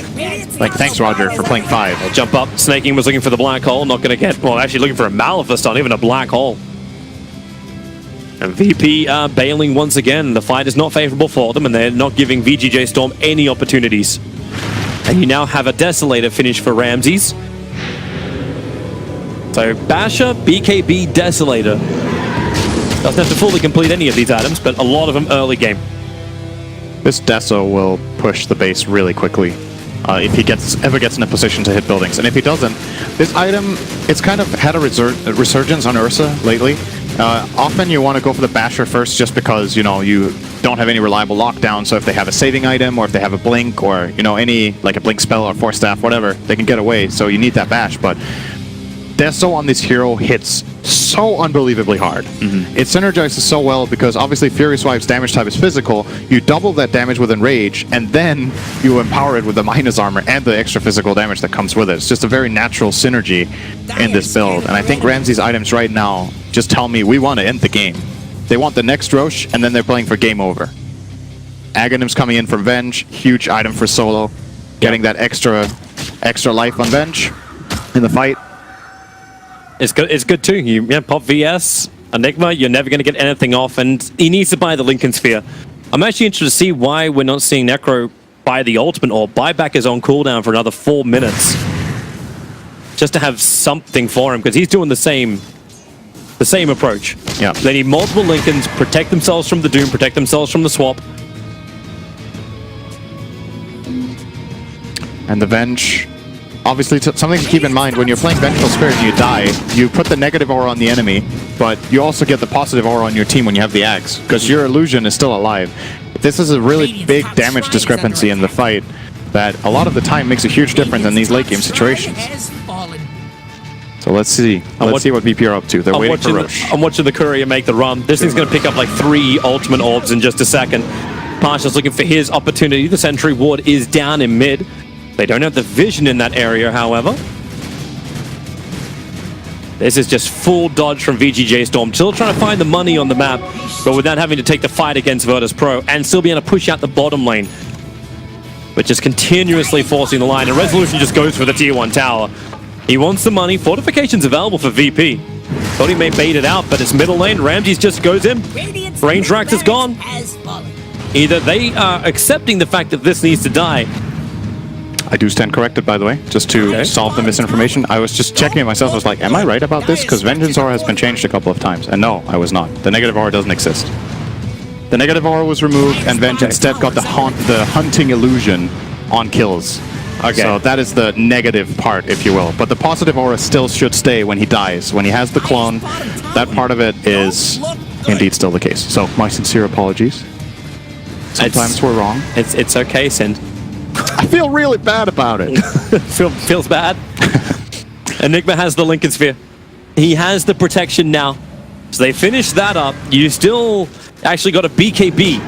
Like, thanks, Roger, for playing 5. I'll jump up. Snaking was looking for the Black Hole. Not going to get... Well, actually looking for a Maleficent, not even a Black Hole. And VP bailing once again. The fight is not favorable for them, and they're not giving VGJ Storm any opportunities. And you now have a Desolator finish for Ramses. So Basher, BKB, Desolator. Doesn't have to fully complete any of these items, but a lot of them early game. This Deso will push the base really quickly if he ever gets in a position to hit buildings. And if he doesn't, this item, it's kind of had a resurgence on Ursa lately. Often you want to go for the Basher first just because, you know, you don't have any reliable lockdown. So if they have a saving item or if they have a blink or, you know, any, like a blink spell or force staff, whatever, they can get away. So you need that bash. But Deso on this hero hits so unbelievably hard. It synergizes so well because obviously Furious Wife's damage type is physical. You double that damage with Enrage, and then you empower it with the minus armor and the extra physical damage that comes with it. It's just a very natural synergy in this build. And I think Ramsey's items right now just tell me we want to end the game. They want the next Roche, and then they're playing for game over. Aghanim's coming in from Venge, huge item for Solo. Getting that extra life on Venge in the fight. It's good too. You pop VS, Enigma, you're never going to get anything off, and he needs to buy the Lincoln Sphere. I'm actually interested to see why we're not seeing Necro buy the ultimate or buyback is on cooldown for another 4 minutes. just to have something for him, because he's doing the same approach. Yeah. They need multiple Lincolns, protect themselves from the Doom, protect themselves from the swap. And the Venge, obviously something to keep in mind, when you're playing Vengeful Spirit and you die, you put the negative aura on the enemy, but you also get the positive aura on your team when you have the Axe, because your illusion is still alive. This is a really big damage discrepancy in the fight that a lot of the time makes a huge difference in these late game situations. So let's see. Let's see what VP are up to. They're waiting for Roche. I'm watching the Courier make the run. This thing's going to pick up like 3 ultimate orbs in just a second. Pasha's looking for his opportunity. The Sentry Ward is down in mid. They don't have the vision in that area, however. This is just full dodge from VGJ Storm. Still trying to find the money on the map, but without having to take the fight against Virtus Pro and still being able to push out the bottom lane. But just continuously forcing the line. And Resolution just goes for the tier 1 tower. He wants the money. Fortification's available for VP. Thought he may bait it out, but it's middle lane. Ramses just goes in. Range Rax is gone. Either they are accepting the fact that this needs to die. I do stand corrected, by the way, just to solve the misinformation. I was just checking it myself. I was like, am I right about this? Because Vengeance Aura has been changed a couple of times. And no, I was not. The negative aura doesn't exist. The negative aura was removed, and Venge instead got the hunting illusion on kills. Okay. So that is the negative part, if you will. But the positive aura still should stay when he dies. When he has the clone, that part of it is indeed still the case. So my sincere apologies. Sometimes we're wrong. It's okay, Sind. I feel really bad about it. Feels bad. Enigma has the Lincoln Sphere. He has the protection now. So they finished that up. You still actually got a BKB.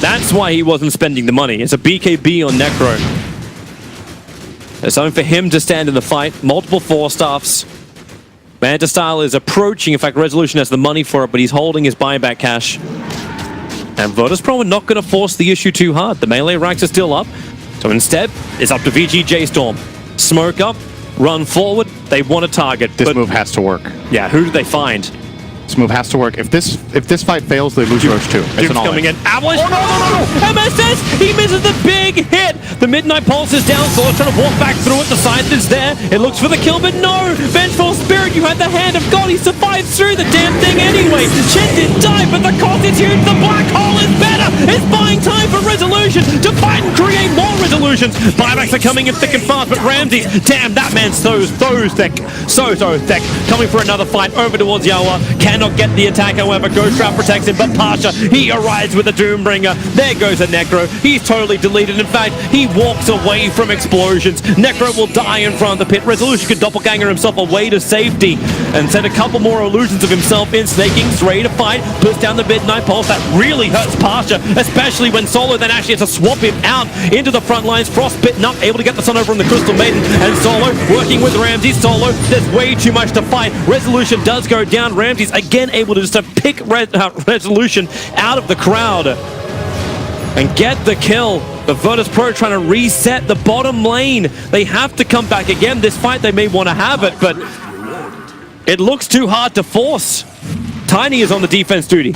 That's why he wasn't spending the money. It's a BKB on Necro. There's something for him to stand in the fight. Multiple 4-staffs. Manta Style is approaching. In fact, Resolution has the money for it, but he's holding his buyback cash. And Virtus Pro are not going to force the issue too hard. The melee ranks are still up. So instead, it's up to VGJ Storm. Smoke up, run forward. They want to target. This move has to work. Yeah, who do they find? This move has to work. If this fight fails, they lose Roche too. It's an all coming in. Avalanche. Oh, no. MSS. He misses the big hit. The Midnight Pulse is down. Solo's trying to walk back through it. The scythe is there. It looks for the kill, but no. Vengeful Spirit, you had the hand of God. He survived through the damn thing anyway. Shen didn't die, but the cost is huge. The black hole is better. It's buying time for Resolution to fight and create more resolutions. Buybacks are coming in thick and fast, but Ramses, damn, that man's so thick. So thick. Coming for another fight over towards Yawa. Cannot get the attack, however. Ghost Trap protects him, but Pasha, he arrives with the Doombringer. There goes a Necro. He's totally deleted. In fact, he walks away from explosions. Necro will die in front of the pit. Resolution could doppelganger himself away to safety and send a couple more illusions of himself in, snaking ready to fight. Puts down the Midnight Pulse. That really hurts Pasha, especially when Solo then actually has to swap him out into the front lines. Frostbitten up, able to get the sun over on the Crystal Maiden, and Solo working with Ramses. Solo, there's way too much to fight. Resolution does go down. Ramses again able to just pick Resolution out of the crowd and get the kill. The Virtus Pro trying to reset the bottom lane. They have to come back again. This fight, they may want to have it, but it looks too hard to force. Tiny is on the defense duty.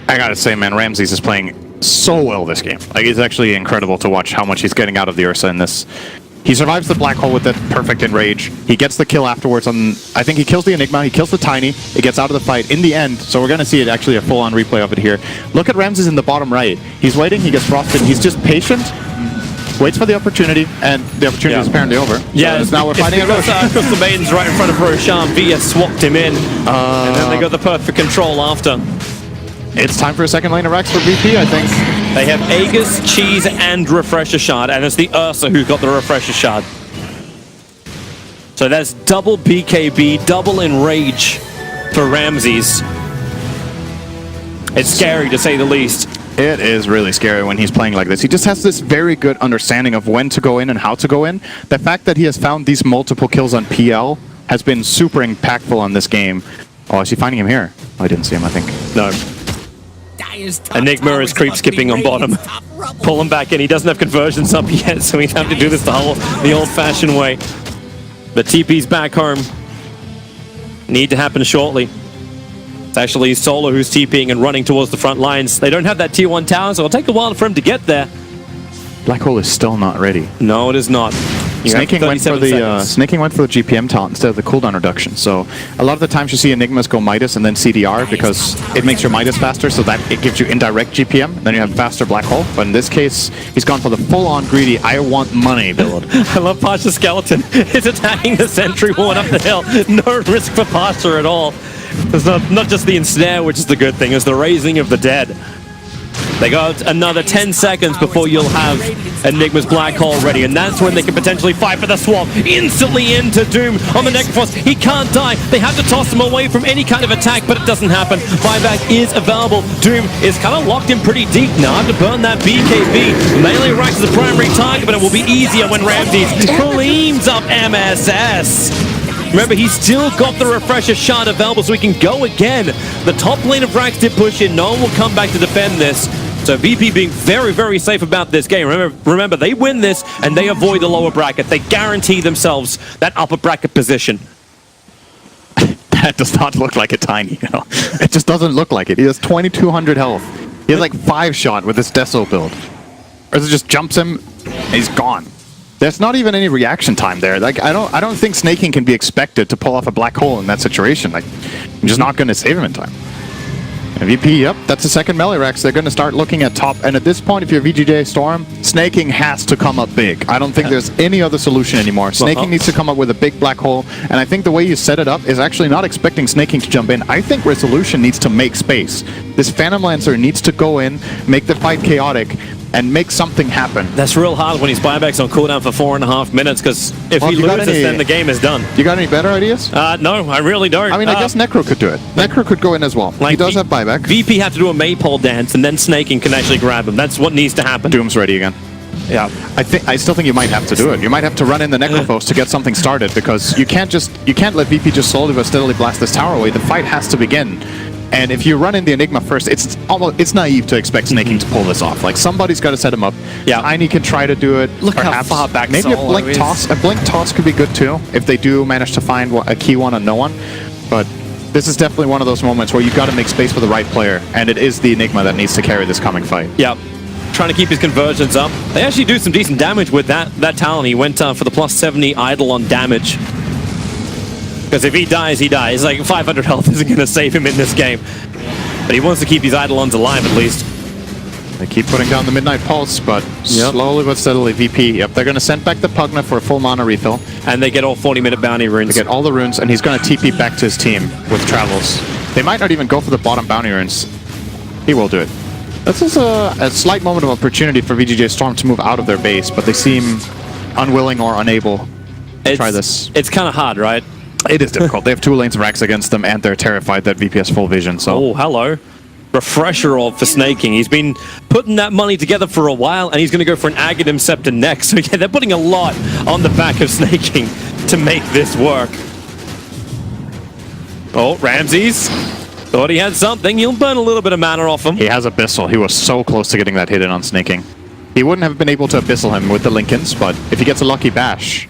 I gotta say, man, Ramses is playing so well this game. Like, it's actually incredible to watch how much he's getting out of the Ursa in this. He survives the black hole with that perfect enrage. He gets the kill afterwards on, I think he kills the Enigma, he kills the Tiny, it gets out of the fight in the end, so we're gonna see it actually a full-on replay of it here. Look at Ramses in the bottom right. He's waiting, he gets frostbitten, he's just patient, waits for the opportunity, and the opportunity is apparently over. Yeah, so now we're fighting at Roche. Crystal Maiden's right in front of Roshan. VS swapped him in, and then they got the perfect control after. It's time for a second lane of Rex for VP, I think. They have Aegis, Cheese, and Refresher Shard, and it's the Ursa who got the Refresher Shard. So that's double BKB, double Enrage for Ramses. It's scary to say the least. It is really scary when he's playing like this. He just has this very good understanding of when to go in and how to go in. The fact that he has found these multiple kills on PL has been super impactful on this game. Oh, is he finding him here? Oh, I didn't see him, I think. No. Enigma is creep skipping on bottom. Pull him back in. He doesn't have conversions up yet, so he'd have to do this the old-fashioned way. The TP's back home. Need to happen shortly. It's actually Solo who's TPing and running towards the front lines. They don't have that tier 1 tower, so it'll take a while for him to get there. Black hole is still not ready. No, it is not. You have Snaking went for 37 the seconds. snaking went for the GPM talent instead of the cooldown reduction. So a lot of the times you see Enigmas go Midas and then CDR because it makes your Midas faster, so that it gives you indirect GPM. Then you have faster black hole. But in this case, he's gone for the full-on greedy I want money build. I love Pasha Skeleton. He's attacking the sentry ward up the hill. No risk for Pasha at all. There's not just the ensnare, which is the good thing, it's the raising of the dead. They got another 10 seconds before you'll have Enigma's black hole ready, and that's when they can potentially fight for the swap. Instantly into Doom on the Necrophos. He can't die. They have to toss him away from any kind of attack, but it doesn't happen. Buyback is available. Doom is kind of locked in pretty deep now to burn that BKB. Melee Rax is the primary target, but it will be easier when Ramses cleans up MSS. Remember, he's still got the Refresher shard available, so he can go again. The top lane of Rax did push in. No one will come back to defend this. So VP being very, very safe about this game. Remember, they win this and they avoid the lower bracket. They guarantee themselves that upper bracket position. That does not look like a Tiny, you know. It just doesn't look like it. He has 2,200 health. He has like 5 shot with this Deso build. Or it just jumps him and he's gone. There's not even any reaction time there. Like I don't think snaking can be expected to pull off a black hole in that situation. Like I'm just not going to save him in time. And VP, yep, that's the second melee Rex. They're going to start looking at top. And at this point, if you're VGJ Storm, snaking has to come up big. I don't think there's any other solution anymore. Snaking needs to come up with a big black hole. And I think the way you set it up is actually not expecting snaking to jump in. I think Resolution needs to make space. This Phantom Lancer needs to go in, make the fight chaotic, and make something happen. That's real hard when his buyback's on cooldown for 4.5 minutes, because if he loses, then the game is done. You got any better ideas? No, I really don't. I mean, I guess Necro could do it. Necro could go in as well. Like he does have buyback. VP have to do a maypole dance, and then snaking can actually grab him. That's what needs to happen. Doom's ready again. Yeah, I still think you might have to do it. You might have to run in the Necrophos to get something started, because you can't let VP just slowly but steadily blast this tower away. The fight has to begin. And if you run in the Enigma first, it's naive to expect snaking to pull this off. Like somebody's got to set him up. Yeah, Tiny can try to do it. Look perhaps. how far back. Maybe a blink toss. A blink toss could be good too if they do manage to find a key one on no one. But this is definitely one of those moments where you've got to make space for the right player, and it is the Enigma that needs to carry this coming fight. Yeah. Trying to keep his conversions up. They actually do some decent damage with that talent. He went for the plus 70 idle on damage. Because if he dies, he dies. Like 500 health isn't going to save him in this game. But he wants to keep these Eidolons alive at least. They keep putting down the Midnight Pulse, but slowly but steadily, VP, they're going to send back the Pugna for a full mana refill. And they get all 40-minute bounty runes. They get all the runes, and he's going to TP back to his team with travels. They might not even go for the bottom bounty runes. He will do it. This is a slight moment of opportunity for VGJ Storm to move out of their base, but they seem unwilling or unable to try this. It's kind of hard, right? It is difficult. They have 2 lanes of Rax against them, and they're terrified that VP has full vision. So. Oh, hello. Refresher orb for snaking. He's been putting that money together for a while, and he's going to go for an Aghanim Scepter next. So yeah, they're putting a lot on the back of snaking to make this work. Oh, Ramses. Thought he had something. He'll burn a little bit of mana off him. He has Abyssal. He was so close to getting that hit in on snaking. He wouldn't have been able to Abyssal him with the Lincolns, but if he gets a lucky bash,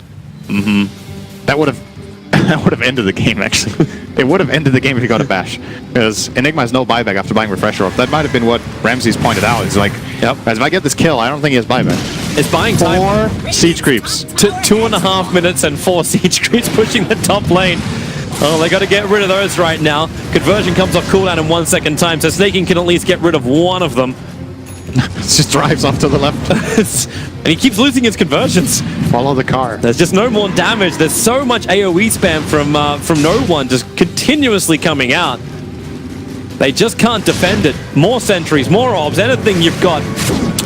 that would have ended the game, actually. It would have ended the game if he got a bash. Because Enigma has no buyback after buying Refresher Orb. That might have been what Ramses pointed out. He's like, guys, if I get this kill, I don't think he has buyback. It's buying time. 4 siege creeps. 2.5 minutes and 4 siege creeps pushing the top lane. Oh, they got to get rid of those right now. Conversion comes off cooldown in 1 second time, so snaking can at least get rid of one of them. It just drives off to the left. And he keeps losing his conversions. Follow the car. There's just no more damage. There's so much AoE spam from no one just continuously coming out. They just can't defend it. More sentries, more orbs, anything you've got.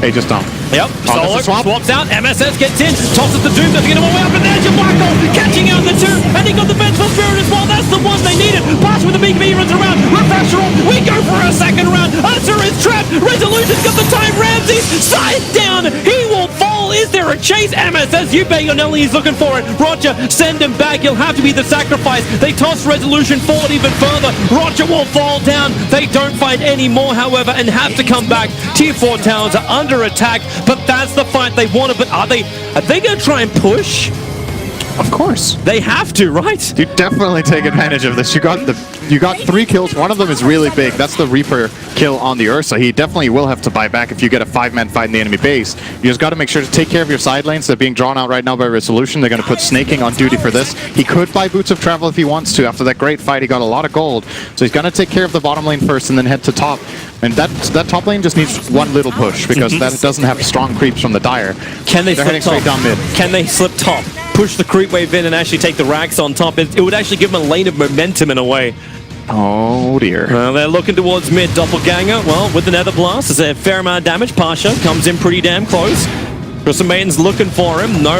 Hey, just don't. Yep, Solo swaps out, MSS gets in, tosses the Doom, doesn't get him away up, and there's your Black Hole, catching out the 2, and he got the Vengeful Spirit as well, that's the one they needed. Pass with the BKB runs around, Refresher Orb, we go for a second round, Usher is trapped, Resolution's got the time, Ramses, scythe down, he will fall, is there a chase? MSS, you bet your Nelly, he's looking for it, Roger, send him back, he'll have to be the sacrifice, they toss Resolution forward even further, Roger will fall down, they don't find any more, however, and have to come back, Tier 4 towers are under attack, but that's the fight they wanted. But are they going to try and push? Of course. They have to, right? You definitely take advantage of this. You got the you got 3 kills. One of them is really big. That's the Reaper kill on the Ursa. He definitely will have to buy back if you get a 5-man fight in the enemy base. You just got to make sure to take care of your side lanes. They're being drawn out right now by Resolution. They're going to put Snaking on duty for this. He could buy Boots of Travel if he wants to. After that great fight, he got a lot of gold. So he's going to take care of the bottom lane first and then head to top. And that top lane just needs one little push because that doesn't have strong creeps from the Dire. Can they They're slip heading straight top? down mid. Can they slip top? Push the creep wave in and actually take the racks on top. It would actually give them a lane of momentum in a way. Oh dear. Well, they're looking towards mid. Doppelganger, well, with the Nether Blast, there's a fair amount of damage. Pasha comes in pretty damn close. Crystal Maiden's looking for him. No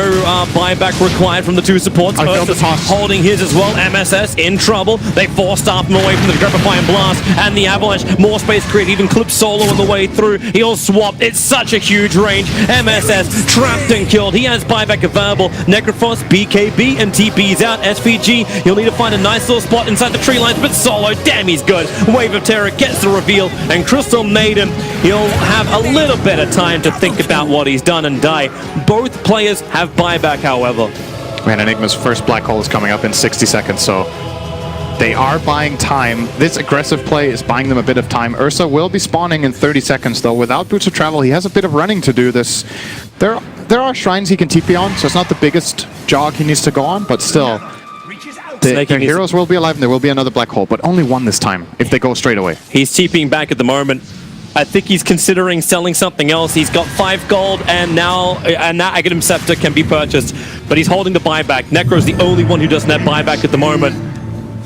buyback required from the 2 supports. Ursa's holding his as well. MSS in trouble. They force stop him away from the Grapifying Blast and the Avalanche. More space created. Even clips Solo on the way through. He'll swap. It's such a huge range. MSS trapped and killed. He has buyback available. Necrophos, BKB, and TP's out. SVG, he'll need to find a nice little spot inside the tree lines, but Solo, damn, he's good. Wave of Terror gets the reveal, and Crystal Maiden, he'll have a little bit of time to think about what he's done and die. Both players have buyback, however. Man, Enigma's first black hole is coming up in 60 seconds, so they are buying time. This aggressive play is buying them a bit of time. Ursa will be spawning in 30 seconds, though. Without Boots of Travel, he has a bit of running to do this. There are shrines he can TP on, so it's not the biggest jog he needs to go on, but still, their heroes will be alive and there will be another black hole, but only one this time if they go straight away. He's TPing back at the moment. I think he's considering selling something else. He's got 5 gold, and now Aghanim Scepter can be purchased, but he's holding the buyback. Necro's the only one who doesn't have buyback at the moment.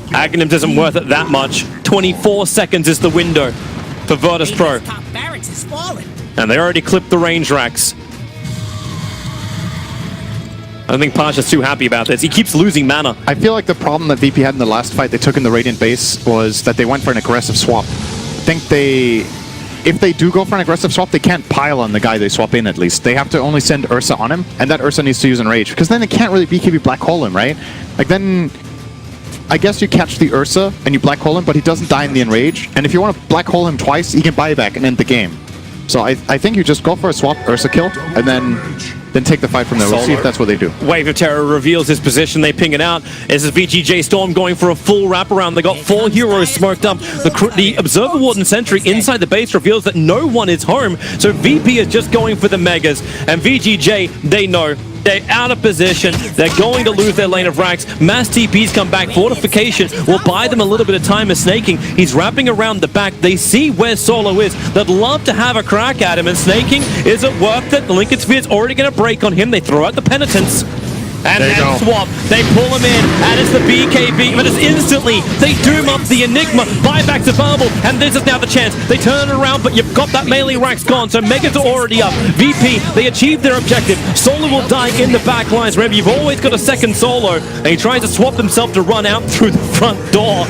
Aghanim isn't worth it that much. 24 seconds is the window for Virtus Pro. Top barracks is falling. And they already clipped the range racks. I don't think Pasha's too happy about this. He keeps losing mana. I feel like the problem that VP had in the last fight they took in the Radiant base was that they went for an aggressive swap. I think if they do go for an aggressive swap, they can't pile on the guy they swap in at least. They have to only send Ursa on him, and that Ursa needs to use Enrage, because then they can't really BKB black hole him, right? Like then, I guess you catch the Ursa and you black hole him, but he doesn't die in the Enrage, and if you want to black hole him twice, he can buy back and end the game. So I think you just go for a swap Ursa kill, and then take the fight from there. We'll see if that's what they do. Wave of Terror reveals his position. They ping it out. This is VGJ Storm going for a full wraparound. They got 4 heroes smoked up. The Observer Warden Sentry inside the base reveals that no one is home. So VP is just going for the Megas. And VGJ, they know. They're out of position. They're going to lose their lane of racks. Mass TPs come back. Fortification will buy them a little bit of time as Snaking. He's wrapping around the back. They see where Solo is. They'd love to have a crack at him. And Snaking, is it worth it? The Lincoln Sphere's already going to break on him. They throw out the Penitence. And then swap. They pull him in, and it's the BKB, but it's instantly, they doom up the Enigma. Buyback's available, and this is now the chance. They turn it around, but you've got that melee rack's gone, so Megas are already up. VP, they achieved their objective. Solo will die in the back lines. Remember, you've always got a second Solo, and he tries to swap himself to run out through the front door.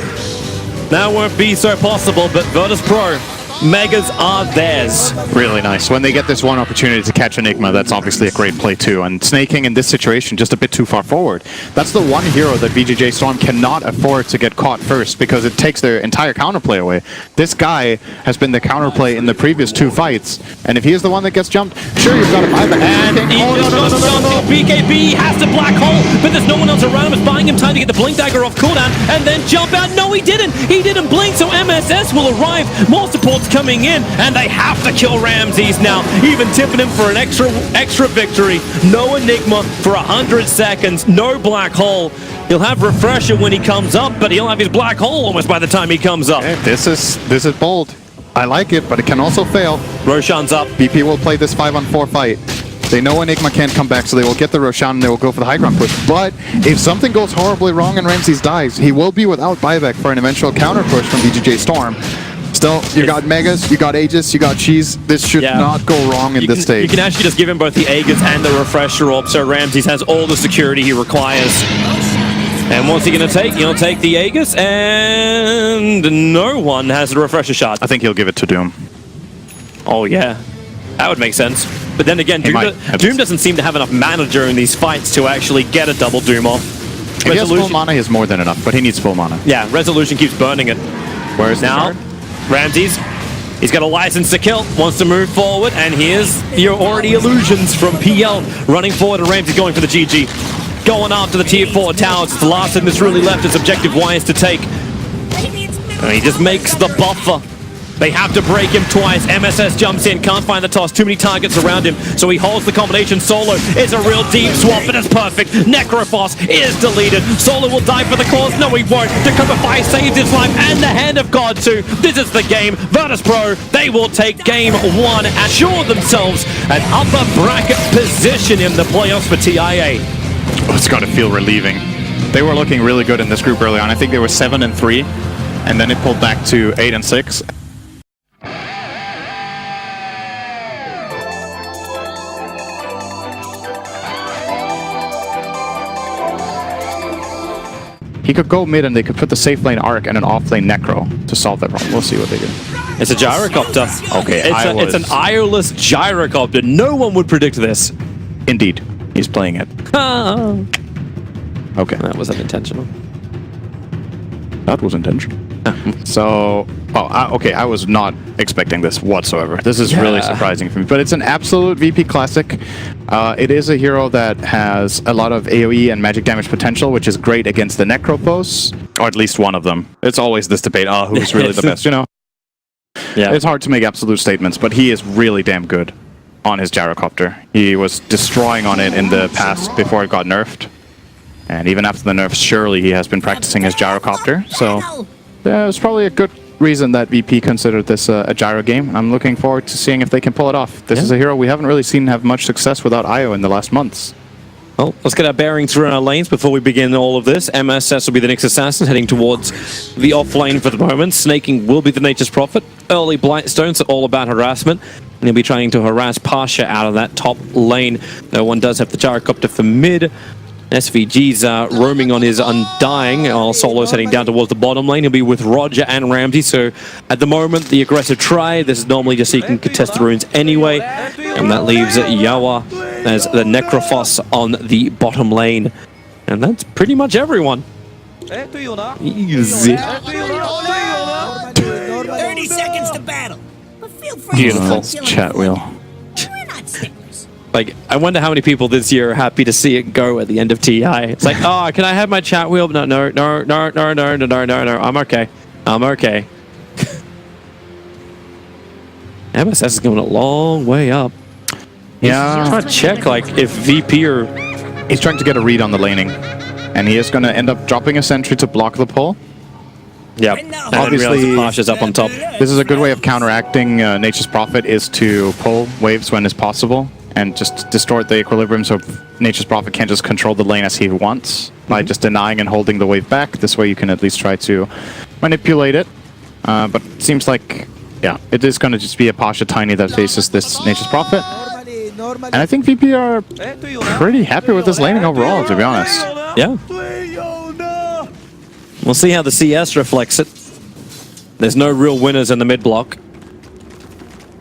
That won't be so possible, but Virtus Pro, Megas are theirs. Really nice. When they get this one opportunity to catch Enigma, that's obviously a great play too. And Snaking in this situation just a bit too far forward. That's the one hero that VGJ Storm cannot afford to get caught first because it takes their entire counterplay away. This guy has been the counterplay in the previous 2 fights. And if he is the one that gets jumped, sure, you've got a buyback. And BKB has to black hole, but there's no one else around him. It's buying him time to get the Blink Dagger off cooldown and then jump out. No, he didn't. He didn't blink, so MSS will arrive. More supports coming in, and they have to kill Ramses now, even tipping him for an extra victory. No Enigma for 100 seconds, no black hole. He'll have Refresher when he comes up, but he'll have his black hole almost by the time he comes up. Okay, this is bold. I like it, but it can also fail. Roshan's up. BP will play this 5-on-4 fight. They know Enigma can't come back, so they will get the Roshan and they will go for the high ground push. But if something goes horribly wrong and Ramses dies, he will be without buyback for an eventual counter push from VGJ Storm. Still, you got Megas, you got Aegis, you got Cheese. This should not go wrong in this stage. You can actually just give him both the Aegis and the Refresher orb, so Ramses has all the security he requires. And what's he going to take? He'll take the Aegis, and no one has the Refresher shot. I think he'll give it to Doom. Oh, yeah. That would make sense. But then again, Doom doesn't seem to have enough mana during these fights to actually get a double Doom off. If he has full mana, he has more than enough, but he needs full mana. Yeah, Resolution keeps burning it. Where's now? Ramses, he's got a license to kill, wants to move forward, and here's your already illusions from PL running forward, and Ramses going for the GG. Going after the tier 4 towers. It's the last thing that's really left is objective wise to take. And he just makes the buffer. They have to break him twice. MSS jumps in, can't find the toss. Too many targets around him, so he holds the combination. Solo is a real deep swap, but it's perfect. Necrophos is deleted. Solo will die for the cause. No, he won't. Decrypify saves his life and the hand of God too. This is the game. Virtus Pro, they will take game one, assure themselves an upper bracket position in the playoffs for TI8. Oh, it's got to feel relieving. They were looking really good in this group early on. I think they were 7-3, and then it pulled back to 8-6. He could go mid and they could put the safe lane Arc and an off lane Necro to solve that problem. We'll see what they do. It's a gyrocopter. Okay, it's an IO-less gyrocopter. No one would predict this. Indeed, he's playing it. Okay. That was unintentional. That was intentional. So, okay, I was not expecting this whatsoever. This is really surprising for me, but it's an absolute VP classic. It is a hero that has a lot of AoE and magic damage potential, which is great against the Necrophos, or at least one of them. It's always this debate, who's really the best, you know? Yeah. It's hard to make absolute statements, but he is really damn good on his gyrocopter. He was destroying on it in the past before it got nerfed. And even after the nerfs, surely he has been practicing his gyrocopter, so there's probably a good reason that VP considered this a gyro game. I'm looking forward to seeing if they can pull it off. This is a hero we haven't really seen have much success without IO in the last months. Well, let's get our bearings through our lanes before we begin all of this. MSS will be the next assassin, heading towards the off lane for the moment. Snaking will be the Nature's Prophet. Early Blightstones are all about harassment, and he'll be trying to harass Pasha out of that top lane. No one does have the gyrocopter for mid. SVG's roaming on his Undying, while Solo's heading down towards the bottom lane. He'll be with Roger and Ramsey, so at the moment, the aggressive try. This is normally just so you can contest the runes anyway, and that leaves Yawa as the Necrophos on the bottom lane. And that's pretty much everyone. Easy. 30 seconds to battle. But feel free Beautiful to chat wheel. We're not sticklers. Like, I wonder how many people this year are happy to see it go at the end of TI. It's like, oh, can I have my chat wheel? No, I'm okay. I'm okay. MSS is going a long way up. Yeah. He's trying to check, like, if VP or... He's trying to get a read on the laning. And he is going to end up dropping a sentry to block the pull. Yeah. Obviously, Pasha's up on top. This is a good way of counteracting Nature's Prophet, is to pull waves when it's possible and just distort the equilibrium so Nature's Prophet can't just control the lane as he wants by just denying and holding the wave back. This way you can at least try to manipulate it. But it seems like, yeah, it is going to just be a Pasha Tiny that faces this Nature's Prophet. And I think VP are pretty happy with this laning overall, to be honest. Yeah. We'll see how the CS reflects it. There's no real winners in the mid block.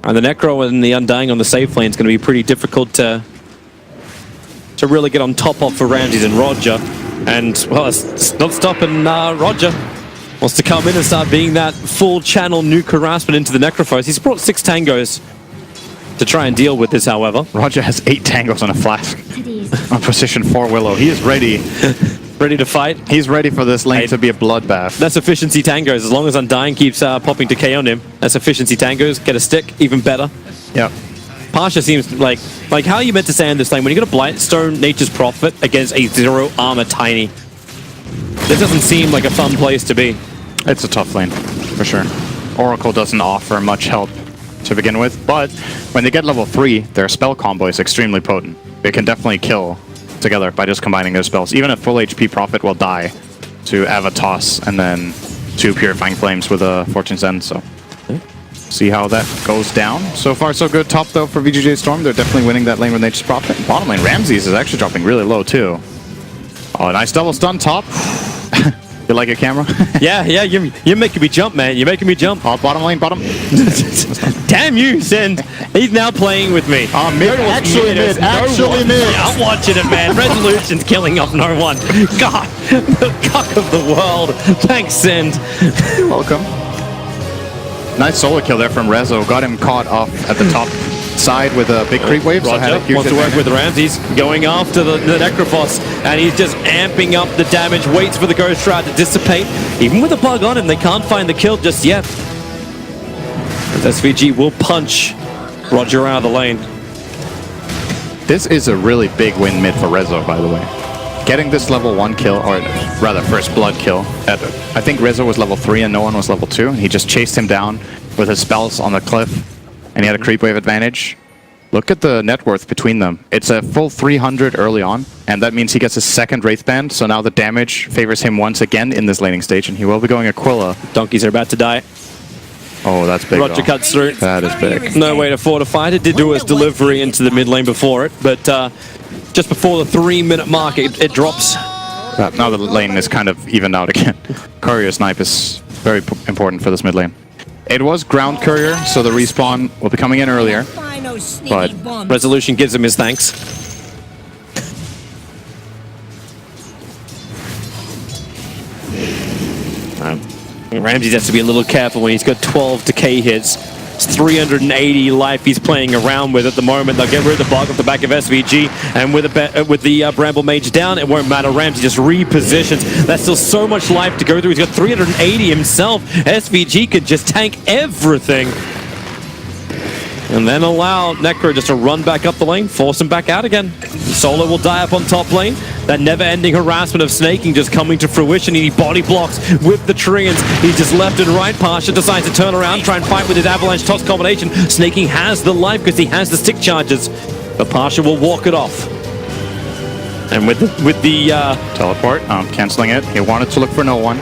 And the Necro and the Undying on the safe lane is going to be pretty difficult to really get on top of for Ramses and Roger. And, well, it's not stopping Roger. Wants to come in and start being that full channel nuke harassment into the Necrophos. He's brought 6 tangos to try and deal with this, however. Roger has 8 tangos on a flask. On position 4 Willow. He is ready. Ready to fight. He's ready for this lane to be a bloodbath. That's efficiency tangos. As long as Undying keeps popping decay on him, that's efficiency tangos. Get a stick, even better. Yep. Pasha seems like how are you meant to say in this lane when you got a Blightstone Nature's Prophet against a 0 armor Tiny? This doesn't seem like a fun place to be. It's a tough lane, for sure. Oracle doesn't offer much help to begin with, but when they get level 3, their spell combo is extremely potent. They can definitely kill together by just combining their spells. Even a full HP Prophet will die to Avatos and then 2 Purifying Flames with a Fortune's End, so see how that goes down. So far so good. Top though for VGJ Storm. They're definitely winning that lane with Nature's Prophet. Bottom lane Ramses is actually dropping really low too. Oh, nice double stun top. You like a camera? yeah, you're making me jump, man. You're making me jump. Oh, bottom lane, bottom. Damn you, Send. He's now playing with me. Mid, actually mid. Yeah, I'm watching it, man. Resolution's killing off no one. God, the cock of the world. Thanks, Send. You're welcome. Nice solo kill there from Rezo. Got him caught off at the top side with a big creep wave. So had a Roger huge wants to work advantage. with Ramses, going after the Necrophos, and he's just amping up the damage, waits for the Ghost Shroud to dissipate. Even with the bug on him, they can't find the kill just yet. As SVG will punch Roger out of the lane. This is a really big win mid for Rezo, by the way. Getting this level 1 kill, or rather first blood kill, I think Rezo was level 3 and no one was level 2, and he just chased him down with his spells on the cliff, and he had a creep wave advantage. Look at the net worth between them. It's a full 300 early on, and that means he gets his second Wraith Band, so now the damage favors him once again in this laning stage, and he will be going Aquila. Donkeys are about to die. Oh, that's big. Roger though. cuts through. That is big. No way to fortify it. It did do his delivery into the mid lane before it, but just before the 3-minute mark, it drops. Now the lane is kind of evened out again. Courier snipe is very important for this mid lane. It was ground courier, so the respawn will be coming in earlier. But Resolution gives him his thanks. Ramsey has to be a little careful when he's got 12 decay hits. It's 380 life he's playing around with at the moment. They'll get rid of the bug off the back of SVG, and with the Bramble Mage down, it won't matter. Ramsey just repositions. That's still so much life to go through. He's got 380 himself. SVG could just tank everything. And then allow Necro just to run back up the lane, force him back out again. Solo will die up on top lane. That never-ending harassment of snaking just coming to fruition, and he body blocks with the Treants. He's just left and right. Pasha decides to turn around, try and fight with his avalanche toss combination. Snaking has the life because he has the stick charges, but Pasha will walk it off. And with the teleport, canceling it. He wanted to look for no one.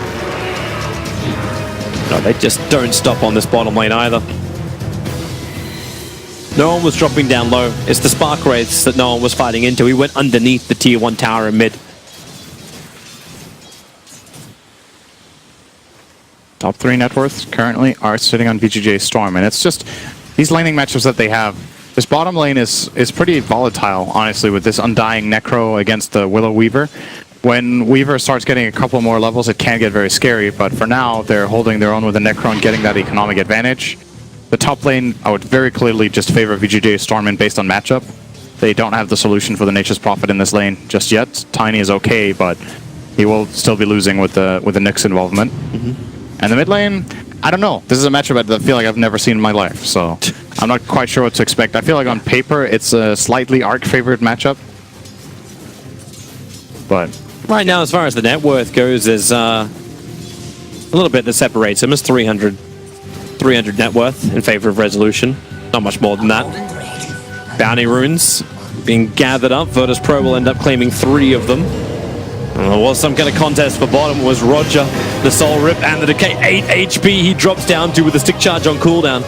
No, they just don't stop on this bottom lane either. No one was dropping down low. It's the Spark Wraiths that no one was fighting into. He went underneath the tier 1 tower in mid. Top 3 net worths currently are sitting on VGJ Storm, and it's just these laning matchups that they have. This bottom lane is pretty volatile, honestly, with this Undying Necro against the Willow Weaver. When Weaver starts getting a couple more levels, it can get very scary, but for now, they're holding their own with the Necro and getting that economic advantage. The top lane, I would very clearly just favor VGJ Stormman based on matchup. They don't have the solution for the Nature's Prophet in this lane just yet. Tiny is okay, but he will still be losing with the Nyx involvement. And the mid lane, I don't know. This is a matchup that I feel like I've never seen in my life, so I'm not quite sure what to expect. I feel like on paper, it's a slightly ARC-favored matchup. But right now, as far as the net worth goes, there's a little bit that separates him. It's 300 net worth in favor of Resolution. Not much more than that. Bounty runes being gathered up. Virtus Pro will end up claiming 3 of them. And there was some kind of contest for bottom. It was Roger, the Soul Rip, and the Decay. 8 HP he drops down to with a stick charge on cooldown.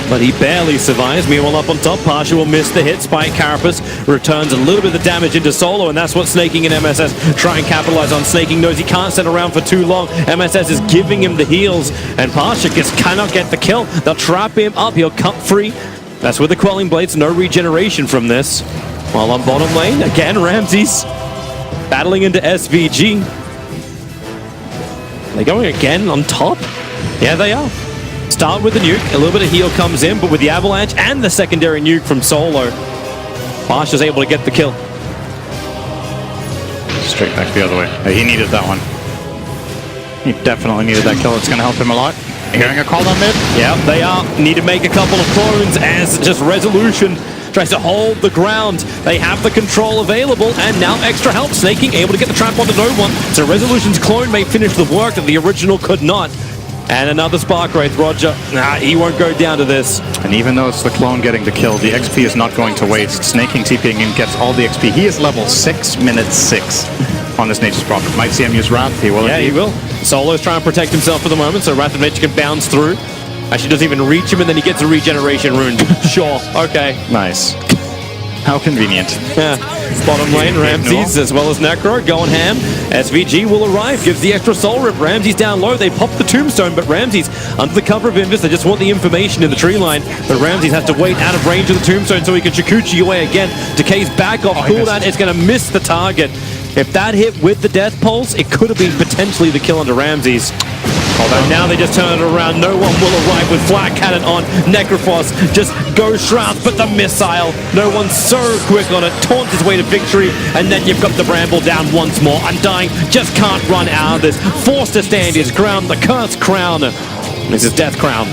But he barely survives. Meanwhile, up on top, Pasha will miss the hit. Spike Carapace returns a little bit of damage into Solo, and that's what Snaking and MSS try and capitalize on. Snaking knows he can't sit around for too long. MSS is giving him the heals, and Pasha just cannot get the kill. They'll trap him up. He'll cut free. That's with the Quelling Blades. No regeneration from this. While on bottom lane, again, Ramses battling into SVG. Are they going again on top? Yeah, they are. Start with the nuke, a little bit of heal comes in, but with the avalanche and the secondary nuke from Solo, Pasha's able to get the kill. straight back the other way. He needed that one. He definitely needed that kill. It's going to help him a lot. Hearing a call on mid? Yeah, they are. Need to make a couple of clones as just Resolution tries to hold the ground. They have the control available, and now extra help. Snaking able to get the trap onto no one. So Resolution's clone may finish the work that the original could not. And another Spark Wraith, Roger. Nah, he won't go down to this. And even though it's the clone getting the kill, the XP is not going to waste. Snaking, TPing him, gets all the XP. He is level 6, minute 6 on this Nature's Prophet. Might see him use Wrath. He will. Yeah, he will. Solo's trying to protect himself for the moment, so Wrath of Nature can bounce through. Actually doesn't even reach him, and then he gets a regeneration rune. Sure, okay. Nice. How convenient. Yeah. Bottom lane, Ramses as well as Necro going ham. SVG will arrive, gives the extra soul rip. Ramses down low, they pop the tombstone, but Ramses under the cover of Invis, they just want the information in the tree line. But Ramses has to wait out of range of the tombstone so he can Shikuchi away again. Decay's back off cooldown, it's going to miss the target. If that hit with the death pulse, it could have been potentially the kill under Ramses. And now they just turn it around. No one will arrive with Flat Cannon on. Necrophos just goes Shroud, but the missile. No one's so quick on it. Taunts his way to victory. And then you've got the Bramble down once more. Undying just can't run out of this. Forced to stand his ground. The Cursed Crown. This is Death Crown.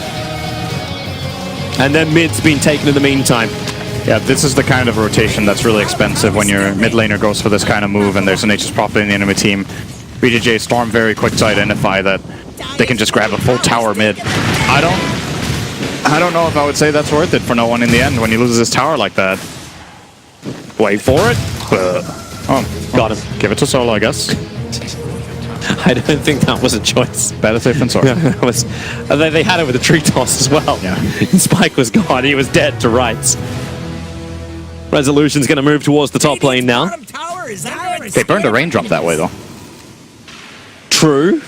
And then mid's been taken in the meantime. Yeah, this is the kind of rotation that's really expensive when your mid laner goes for this kind of move and there's an Nature's Prophet in the enemy team. VGJ Storm very quick to identify that they can just grab a full tower mid. I don't know if I would say that's worth it for no one in the end when you lose this tower like that. Wait for it. Oh, Got him. Give it to Solo, I guess. I don't think that was a choice. Better safe than sorry. That was, they had it with the tree toss as well. Yeah. Spike was gone. He was dead to rights. Resolution's going to move towards the top lane now. They burned a raindrop that way, though. True.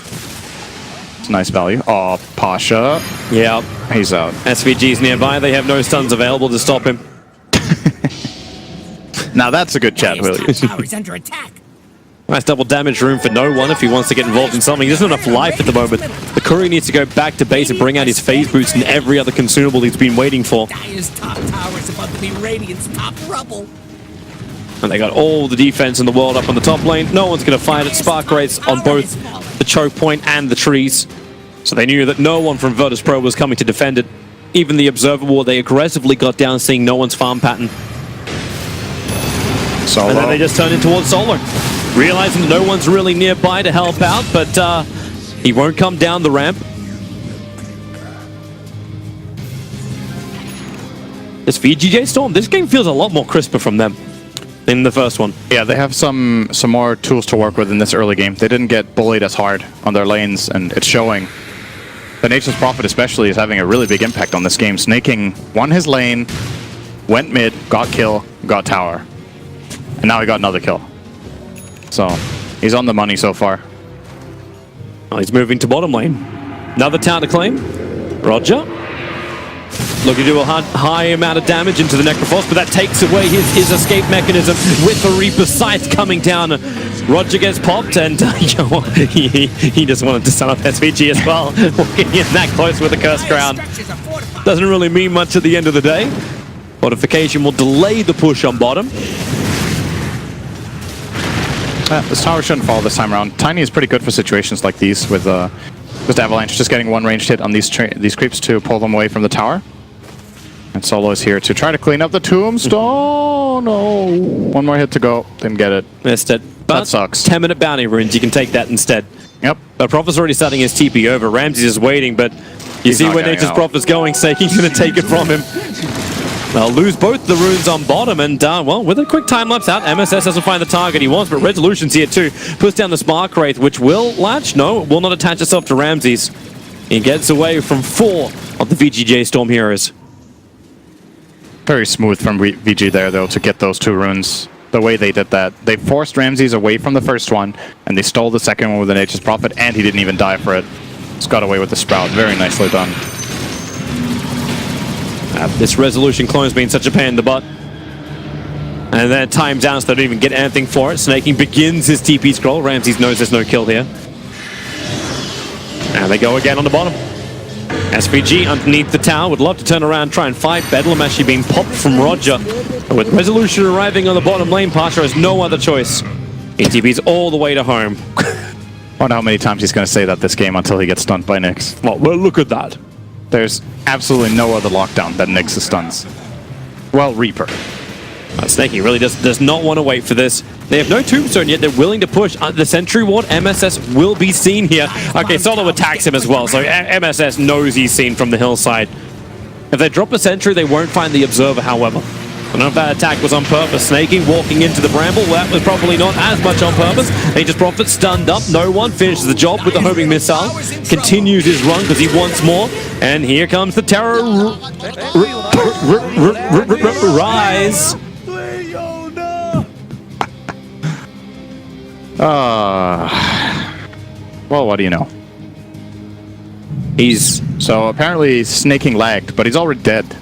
It's nice value. Oh, Pasha. Yeah. He's out. SVG's nearby. They have no stuns available to stop him. Now that's a good chat, Willie. Tower's under attack. Nice double damage room for no one if he wants to get involved in something. He doesn't have enough life at the moment. The Courier needs to go back to base and bring out his phase boost and every other consumable he's been waiting for. Dire's top tower is about to be Radiant's top rubble. And they got all the defense in the world up on the top lane. No one's going to fight it. Spark rates on both the choke point and the trees. So they knew that no one from Virtus Pro was coming to defend it. Even the Observer Ward, they aggressively got down seeing no one's farm pattern. Solo. And then they just turned in towards Solo. Realizing that no one's really nearby to help out, but he won't come down the ramp. This VGJ Storm, this game feels a lot more crisper from them than the first one. Yeah, they have some more tools to work with in this early game. They didn't get bullied as hard on their lanes, and it's showing. The Nature's Prophet especially is having a really big impact on this game. Snaking won his lane, went mid, got kill, got tower. And now he got another kill. So, he's on the money so far. Oh, he's moving to bottom lane. Another tower to claim. Roger. Looking to do a high amount of damage into the Necrophos, but that takes away his escape mechanism with the Reaper Scythe coming down. Roger gets popped, and he just wanted to stun up SVG as well. Walking in that close with the Cursed Crown. Doesn't really mean much at the end of the day. Fortification will delay the push on bottom. This tower shouldn't fall this time around. Tiny is pretty good for situations like these with just Avalanche just getting one ranged hit on these creeps to pull them away from the tower. And Solo is here to try to clean up the tombstone. No, one more hit to go. Didn't get it. Missed it. But that sucks. 10-minute bounty runes, you can take that instead. Yep. But Prophet's already starting his TP over. Ramses is waiting, but you see where Nature's Prophet's going, so he's going to take it from him. They'll lose both the runes on bottom, and well, with a quick time lapse out, MSS doesn't find the target he wants, but Resolution's here too. Puts down the Spark Wraith, which will latch. No, it will not attach itself to Ramses. He gets away from 4 of the VGJ Storm heroes. Very smooth from VG there, though, to get those 2 runes. The way they did that. They forced Ramses away from the first one, and they stole the second one with the Nature's Prophet, and he didn't even die for it. Just got away with the Sprout. Very nicely done. This Resolution clone's been such a pain in the butt. And then it times out so they don't even get anything for it. Snaking begins his TP scroll. Ramses knows there's no kill here. And they go again on the bottom. SVG underneath the tower would love to turn around and try and fight. Bedlam actually being popped from Roger. But with Resolution arriving on the bottom lane, Pasha has no other choice. He TP's all the way to home. I wonder how many times he's going to say that this game until he gets stunned by Nyx. Well, look at that. There's absolutely no other lockdown than Nyx's stuns. Well, Reaper. Snaky really does not want to wait for this. They have no tombstone yet. They're willing to push. The Sentry Ward, MSS will be seen here. Okay, Solo attacks him as well, so MSS knows he's seen from the hillside. If they drop a Sentry, they won't find the Observer, however. I don't know if that attack was on purpose. Snaky walking into the Bramble. Well, that was probably not as much on purpose. Nature's Prophet stunned up. No one finishes the job with the homing missile. Continues his run because he wants more. And here comes the Terror Rise. Well, what do you know? So apparently Snaking lagged, but he's already dead.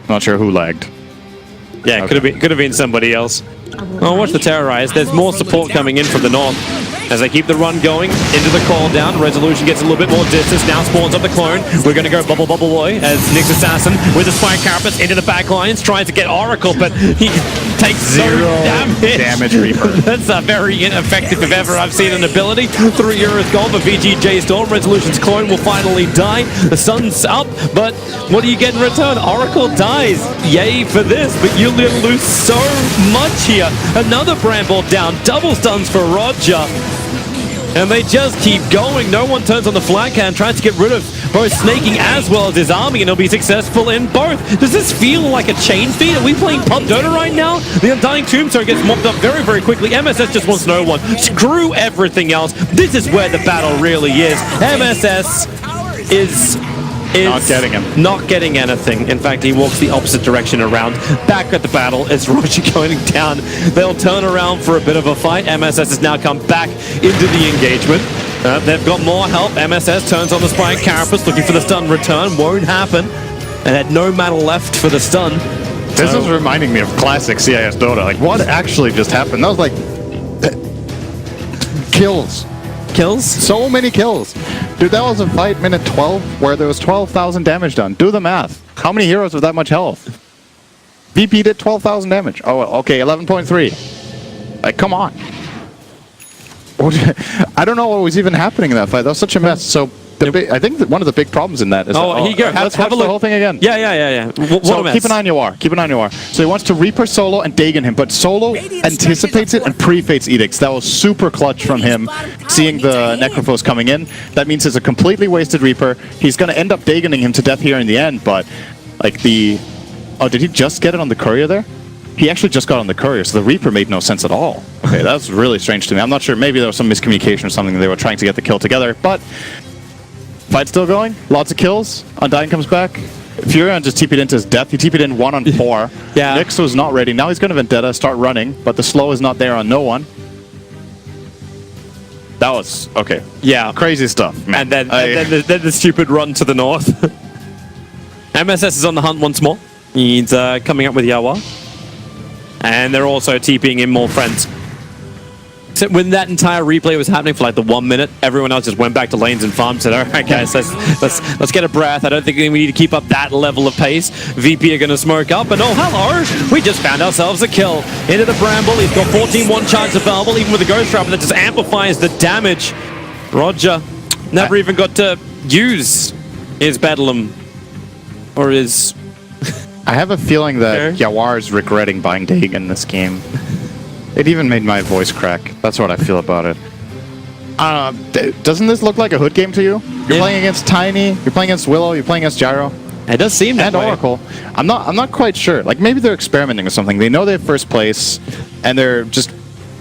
Not sure who lagged. Yeah, okay. Could have been somebody else. Oh, watch the Terrorize. There's more support coming in from the north. As they keep the run going into the call down, Resolution gets a little bit more distance, now spawns up the clone. We're going to go Bubble Boy as Nick's Assassin with the Spike Carapace into the back lines, trying to get Oracle, but he takes zero damage. Reaper. That's very ineffective if ever I've seen an ability. 3 euros gone for VGJ Storm. Resolution's clone will finally die. The sun's up, but what do you get in return? Oracle dies. Yay for this, but you're going to lose so much here. Another Bramble down, double stuns for Roger. And they just keep going. No one turns on the flag hand, trying to get rid of both Snaking as well as his army, and he'll be successful in both. Does this feel like a chain feed? Are we playing Pub Dota right now? The Undying Tombstone gets mopped up very, very quickly. MSS just wants no one. Screw everything else. This is where the battle really is. MSS is not getting him. Not getting anything. In fact, he walks the opposite direction around. Back at the battle, it's Roger going down. They'll turn around for a bit of a fight. MSS has now come back into the engagement. They've got more help. MSS turns on the Spike Carapace, looking for the stun return. Won't happen. And had no mana left for the stun. This is reminding me of classic CIS Dota. Like, what actually just happened? That was like... kills. Kills? So many kills. Dude, that was a fight minute 12 where there was 12,000 damage done. Do the math. How many heroes with that much health? VP did 12,000 damage. Oh, okay, 11.3. Like, come on. I don't know what was even happening in that fight. That was such a mess. So, I think that one of the big problems in that is... Oh, here you go. Let's watch the whole thing again. Yeah. So keep an eye on Yawar. Keep an eye on Yawar. So he wants to Reaper solo and Dagon him, but solo anticipates it and pre-fates Edicts. That was super clutch from him, seeing the Necrophos coming in. That means it's a completely wasted Reaper. He's going to end up Dagoning him to death here in the end, but like the... Oh, did he just get it on the Courier there? He actually just got on the Courier, so the Reaper made no sense at all. Okay, that's really strange to me. I'm not sure. Maybe there was some miscommunication or something. They were trying to get the kill together, but... Fight still going. Lots of kills. Undying comes back. Furion just TP'd into his death. He TP'd in 1 on 4. Yeah. Nyx was not ready. Now he's going to Vendetta, start running, but the slow is not there on no one. That was... Okay. Yeah. Crazy stuff, man. And then the stupid run to the north. MSS is on the hunt once more. He's coming up with Yawar. And they're also TPing in more friends. So when that entire replay was happening for like the 1 minute, everyone else just went back to lanes and farm. Said, "All right, guys, let's get a breath. I don't think we need to keep up that level of pace. VP are going to smoke up, and oh hello, we just found ourselves a kill into the Bramble. He's got 14-1 charge available, even with the Ghost Trap, and that just amplifies the damage. Roger never even got to use his Bedlam or his. I have a feeling that Yawar is regretting buying Dagon in this game. It even made my voice crack. That's what I feel about it. Doesn't this look like a hood game to you? You're playing against Tiny, you're playing against Willow, you're playing against Gyro. It does seem that and way. Oracle. I'm not quite sure. Like maybe they're experimenting with something. They know they have first place, and they're just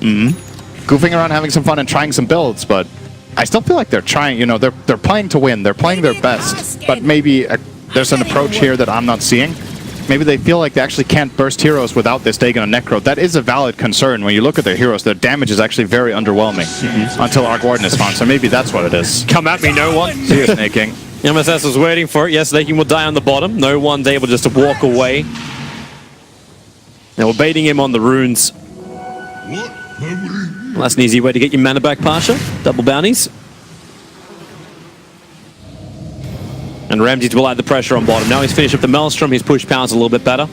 goofing around, having some fun, and trying some builds. But I still feel like they're trying. You know, they're playing to win. They're playing their best. But maybe there's an approach here that I'm not seeing. Maybe they feel like they actually can't burst heroes without this Dagon and Necro. That is a valid concern. When you look at their heroes, their damage is actually very underwhelming until Arc Warden is found. So maybe that's what it is. Come at me, no one. See you, Snaking. MSS was waiting for it. Yes, Snaking will die on the bottom. No one's able just to walk away. Now we're baiting him on the runes. Well, that's an easy way to get your mana back, Pasha. Double bounties. And Ramsey will add the pressure on bottom. Now he's finished up the Maelstrom. His push power's a little bit better.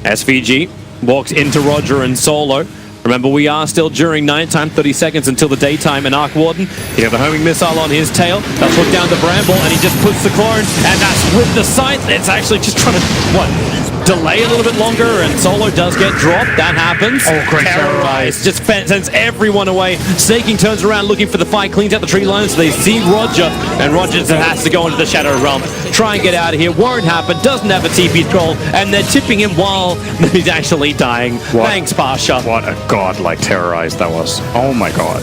SVG walks into Roger and Solo. Remember, we are still during nighttime, 30 seconds until the daytime, and Arc Warden, he has the homing missile on his tail. That's put down the Bramble, and he just puts the clone, and that's with the sight. It's actually just trying to, delay a little bit longer, and Solo does get dropped. That happens. Oh, great Terrorize. Just sends everyone away. Snaking turns around looking for the fight, cleans out the tree line, so they see Roger, and Roger has to go into the Shadow Realm. Try and get out of here. Won't happen. Doesn't have a TP scroll, and they're tipping him while he's actually dying. Thanks, Pasha. What a godlike Terrorize that was. Oh my god.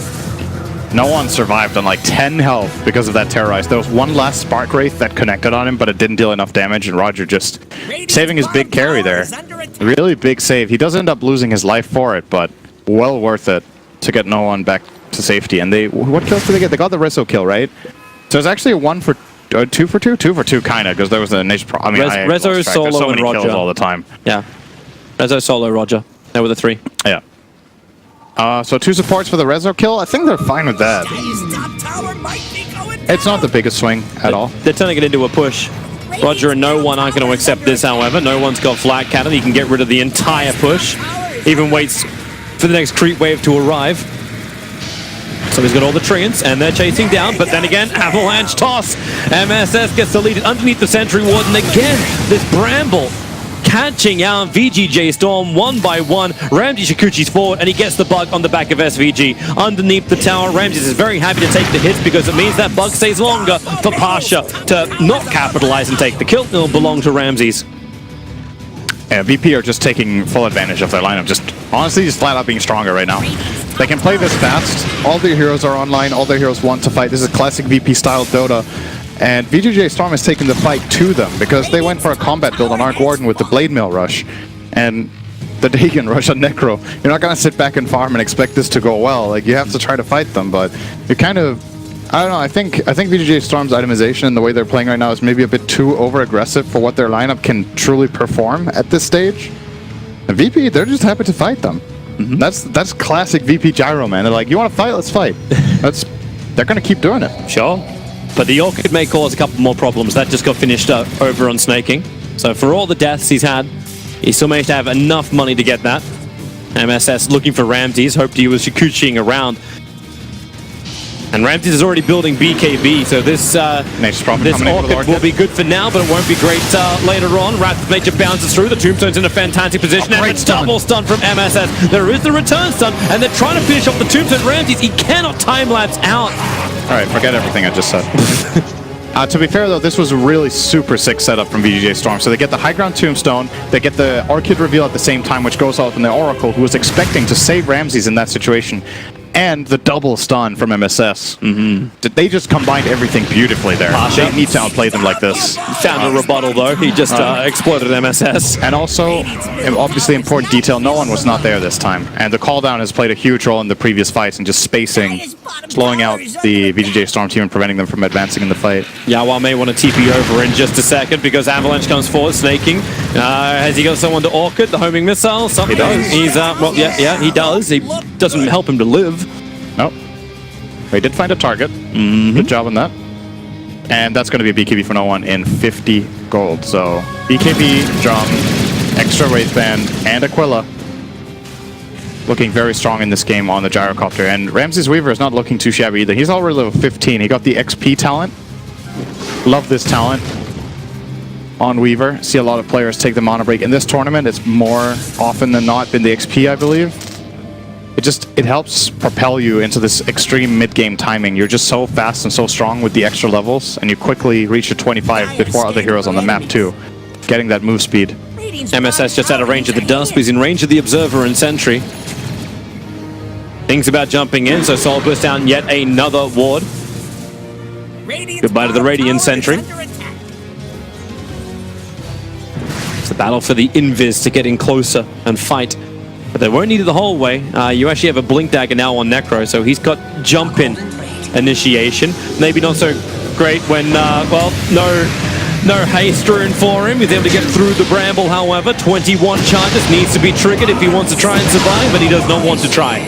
No one survived on like 10 health because of that Terrorize. There was one last Spark Wraith that connected on him, but it didn't deal enough damage, and Roger just saving his big carry there. Really big save. He does end up losing his life for it, but well worth it to get no one back to safety. And they, what kills did they get? They got the Rezo kill, right? So it's actually a 2 for 2? 2 for 2, kind of, because there was a niche I mean, Rezo, Solo, so many and Roger. kills all the time. Yeah. Rezo, Solo, Roger. There were the 3. Yeah. So 2 supports for the Rezo kill. I think they're fine with that. His top tower might be going It's not the biggest swing at all. They're turning it into a push. Roger and no one aren't going to accept this, however. No one's got flat cannon. He can get rid of the entire push. Even waits for the next creep wave to arrive. So he's got all the Treants, and they're chasing down, but then again, avalanche toss. MSS gets deleted underneath the sentry ward, and again, this Bramble catching out VGJ Storm 1 by 1. Ramsey Shikuchi's forward, and he gets the bug on the back of SVG. Underneath the tower, Ramsey is very happy to take the hits because it means that bug stays longer for Pasha to not capitalize and take the kill. It'll belong to Ramses. Yeah, VP are just taking full advantage of their lineup. Just honestly, just flat out being stronger right now. They can play this fast. All their heroes are online. All their heroes want to fight. This is classic VP style Dota. And VGJ Storm is taking the fight to them because they went for a combat build on Arc Warden with the Blade Mill rush. And the Dagon rush on Necro. You're not going to sit back and farm and expect this to go well. Like, you have to try to fight them, but you kind of... I don't know, I think VGJ Storm's itemization and the way they're playing right now is maybe a bit too over-aggressive for what their lineup can truly perform at this stage. And VP, they're just happy to fight them. That's classic VP Gyro, man. They're like, you want to fight? Let's fight. They're going to keep doing it. Sure. But the Orchid may cause a couple more problems. That just got finished over on Snaking. So for all the deaths he's had, he still managed to have enough money to get that. MSS looking for Ramses, hoped he was Shikuchiing around. And Ramses is already building BKB, so this Orchid will be good for now, but it won't be great later on. Wrath of Nature bounces through, the Tombstone's in a fantastic position, and a double stun from MSS. There is the return stun, and they're trying to finish off the Tombstone. Ramses, he cannot time-lapse out. Alright, forget everything I just said. To be fair, though, this was a really super sick setup from VGJ Storm. So they get the high ground Tombstone, they get the Orchid reveal at the same time, which goes out in the Oracle, who was expecting to save Ramses in that situation. And the double stun from MSS. They just combined everything beautifully there. They need to outplay them like this. Found a rebuttal, though. He just exploded MSS. And also, obviously important detail, no one was not there this time. And the call down has played a huge role in the previous fights and just spacing, slowing out the VGJ Storm team and preventing them from advancing in the fight. Yawa may want to TP over in just a second because Avalanche comes forward, snaking. Has he got someone to Orchid, the homing missile? Something. He does. He's, well, yeah, he does. He doesn't help him to live. Nope. They did find a target. Good job on that. And that's going to be a BKB for no one in 50 gold. So BKB, Drum, extra waistband, and Aquila. Looking very strong in this game on the Gyrocopter. And Ramses Weaver is not looking too shabby either. He's already level 15. He got the XP talent. Love this talent on Weaver. See a lot of players take the mana break. In this tournament, it's more often than not been the XP, I believe. It helps propel you into this extreme mid-game timing. You're just so fast and so strong with the extra levels, and you quickly reach your 25 before other heroes on the map too. Getting that move speed. MSS just out of range of the Dust, but he's in range of the Observer and Sentry. Things about jumping in, so Soul Burst down yet another ward. Goodbye to the Radiant Sentry. It's the battle for the Invis to get in closer and fight. But they won't need it the whole way. You actually have a Blink Dagger now on Necro, so he's got jump in initiation. Maybe not so great when, well, no haste rune for him. He's able to get through the Bramble, however. 21 charges needs to be triggered if he wants to try and survive, but he does not want to try.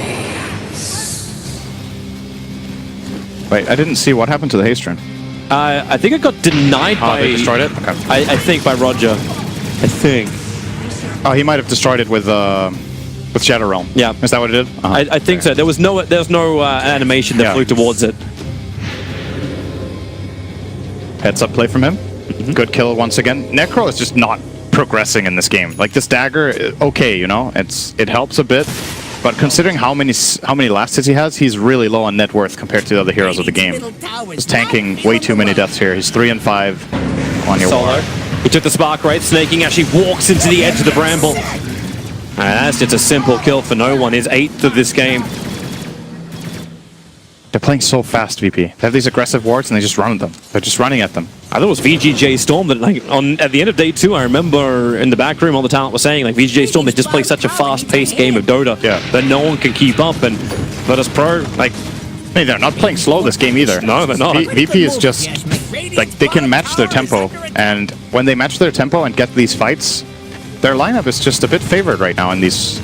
Wait, I didn't see what happened to the haste rune. I think it got denied by... they destroyed it? Okay. I think by Roger. I think. Oh, he might have destroyed it with Shadow Realm. Yeah. Is that what it did? I think so. There was no animation that flew towards it. Heads up play from him. Good kill once again. Necro is just not progressing in this game. Like, this dagger, okay, you know, it helps a bit, but considering how many last hits he has, he's really low on net worth compared to the other heroes of the game. He's tanking way too many deaths here. He's 3 and 5 on your Solo. He took the spark right. Snaking actually walks into the edge of the Bramble. And that's just a simple kill for no one. His 8th of this game. They're playing so fast, VP. They have these aggressive wards and they just run at them. They're just running at them. I thought it was VGJ Storm that, like, at the end of day 2, I remember in the back room all the talent was saying, like, VGJ Storm, they just play such a fast-paced game of Dota that no one can keep up. And Virtus Pro, like, hey, they're not playing slow this game either. No, they're not. VP is just, like, they can match their tempo. And when they match their tempo and get these fights, their lineup is just a bit favored right now in these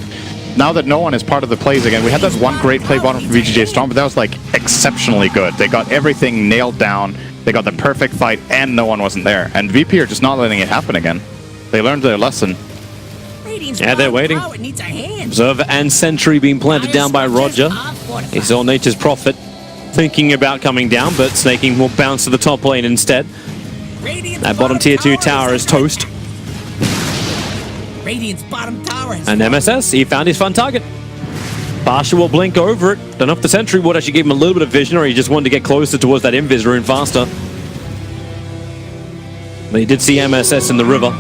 now that no one is part of the plays again, we had that one great play bottom from VGJ Storm, but that was like exceptionally good. They got everything nailed down. They got the perfect fight, and no one wasn't there. And VP are just not letting it happen again. They learned their lesson. Yeah, they're waiting. Observer and Sentry being planted down by Roger. He saw Nature's Prophet thinking about coming down, but Snaking will bounce to the top lane instead. That bottom tier 2 tower is toast. Radiant's bottom tower has And MSS, he found his fun target. Barsha will blink over it. Don't know if the Sentry would actually give him a little bit of vision, or he just wanted to get closer towards that Invis rune faster. But he did see MSS in the river.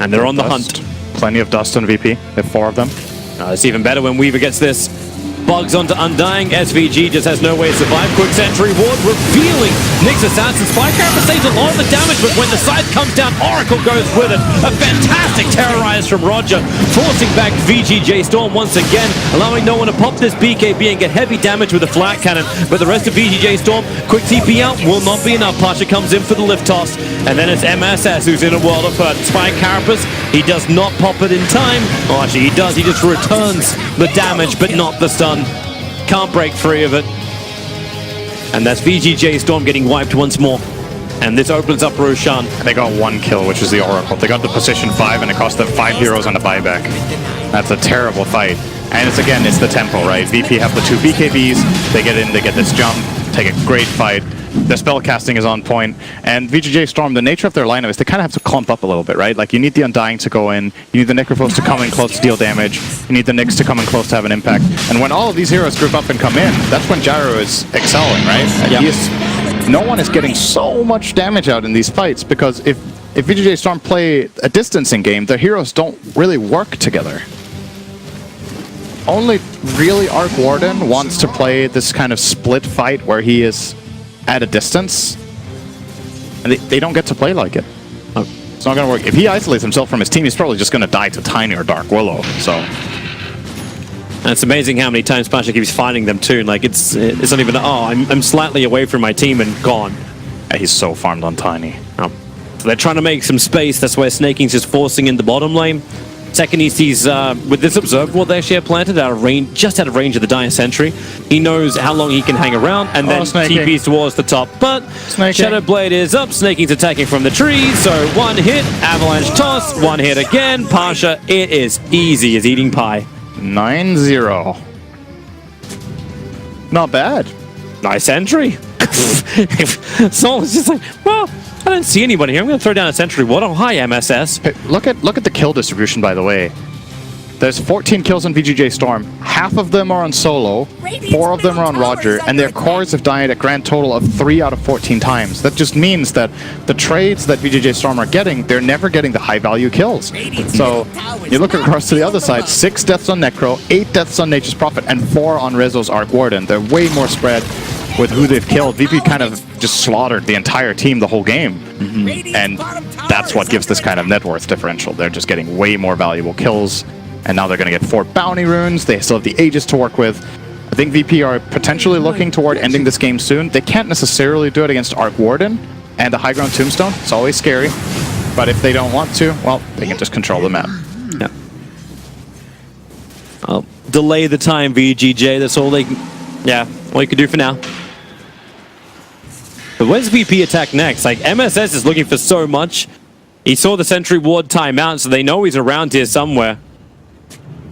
And they're on the hunt. Plenty of dust on VP. They have 4 of them. It's even better when Weaver gets this. Bugs onto Undying. SVG just has no way to survive. Quick Sentry Ward revealing Nyx Assassin. Spycraft saves a lot of the damage, but when the scythe comes down, Oracle goes with it. A fantastic terrorize from Roger, forcing back VGJ Storm once again, allowing no one to pop this BKB and get heavy damage with a flat cannon. But the rest of VGJ Storm, quick TP out will not be enough. Pasha comes in for the lift toss, and then it's MSS who's in a world of hurt. Spy Carapace, he does not pop it in time. Oh, actually, he does. He just returns the damage, but not the stun. Can't break free of it. And that's VGJ Storm getting wiped once more. And this opens up Roshan. They got 1 kill, which is the Oracle. They got the position 5, and it cost them 5 heroes on a buyback. That's a terrible fight. And it's again, it's the tempo, right? VP have the 2 BKBs. They get in, they get this jump, take a great fight. The spell casting is on point, and VGJ Storm, the nature of their lineup is they kind of have to clump up a little bit, right? Like, you need the Undying to go in, you need the Necrophos to come in close to deal damage, you need the Nyx to come in close to have an impact. And when all of these heroes group up and come in, that's when Gyro is excelling, right? And no one is getting so much damage out in these fights, because if VGJ Storm play a distancing game, their heroes don't really work together. Only really Arc Warden wants to play this kind of split fight where he is at a distance, and they don't get to play like it. It's not going to work. If he isolates himself from his team, he's probably just going to die to Tiny or Dark Willow. So, and it's amazing how many times Pasha keeps finding them too. Like, it's not even, oh, I'm slightly away from my team and gone. Yeah, he's so farmed on Tiny. So they're trying to make some space. That's why Snaking's just forcing in the bottom lane. Second, he sees with this Observer Ward they actually have planted out of range, just out of range of the Dire Sentry. He knows how long he can hang around, and then TPs towards the top. But Shadow Blade is up. Snaking's attacking from the trees, so 1 hit, Avalanche toss, 1 hit again. Pasha, it is easy as eating pie. 9-0. Not bad. Nice entry. Soul is just like, well, I don't see anybody here. I'm going to throw down a Sentry Ward. Oh, hi, MSS. Hey, look at the kill distribution, by the way. There's 14 kills on VGJ Storm. Half of them are on solo, 4 of them are on Roger, and their cores have died a grand total of 3 out of 14 times. That just means that the trades that VGJ Storm are getting, they're never getting the high-value kills. So, you look across to the other side, 6 deaths on Necro, 8 deaths on Nature's Prophet, and 4 on Rezo's Arc Warden. They're way more spread with who they've killed. VP kind of just slaughtered the entire team the whole game. And that's what gives this kind of net worth differential. They're just getting way more valuable kills. And now they're going to get 4 bounty runes. They still have the Aegis to work with. I think VP are potentially looking toward ending this game soon. They can't necessarily do it against Arc Warden and a high ground Tombstone. It's always scary. But if they don't want to, well, they can just control the map. Yeah. I'll delay the time, VGJ. That's all they can... Yeah, all you can do for now. But where's VP attack next? Like, MSS is looking for so much. He saw the Sentry Ward timeout, so they know he's around here somewhere.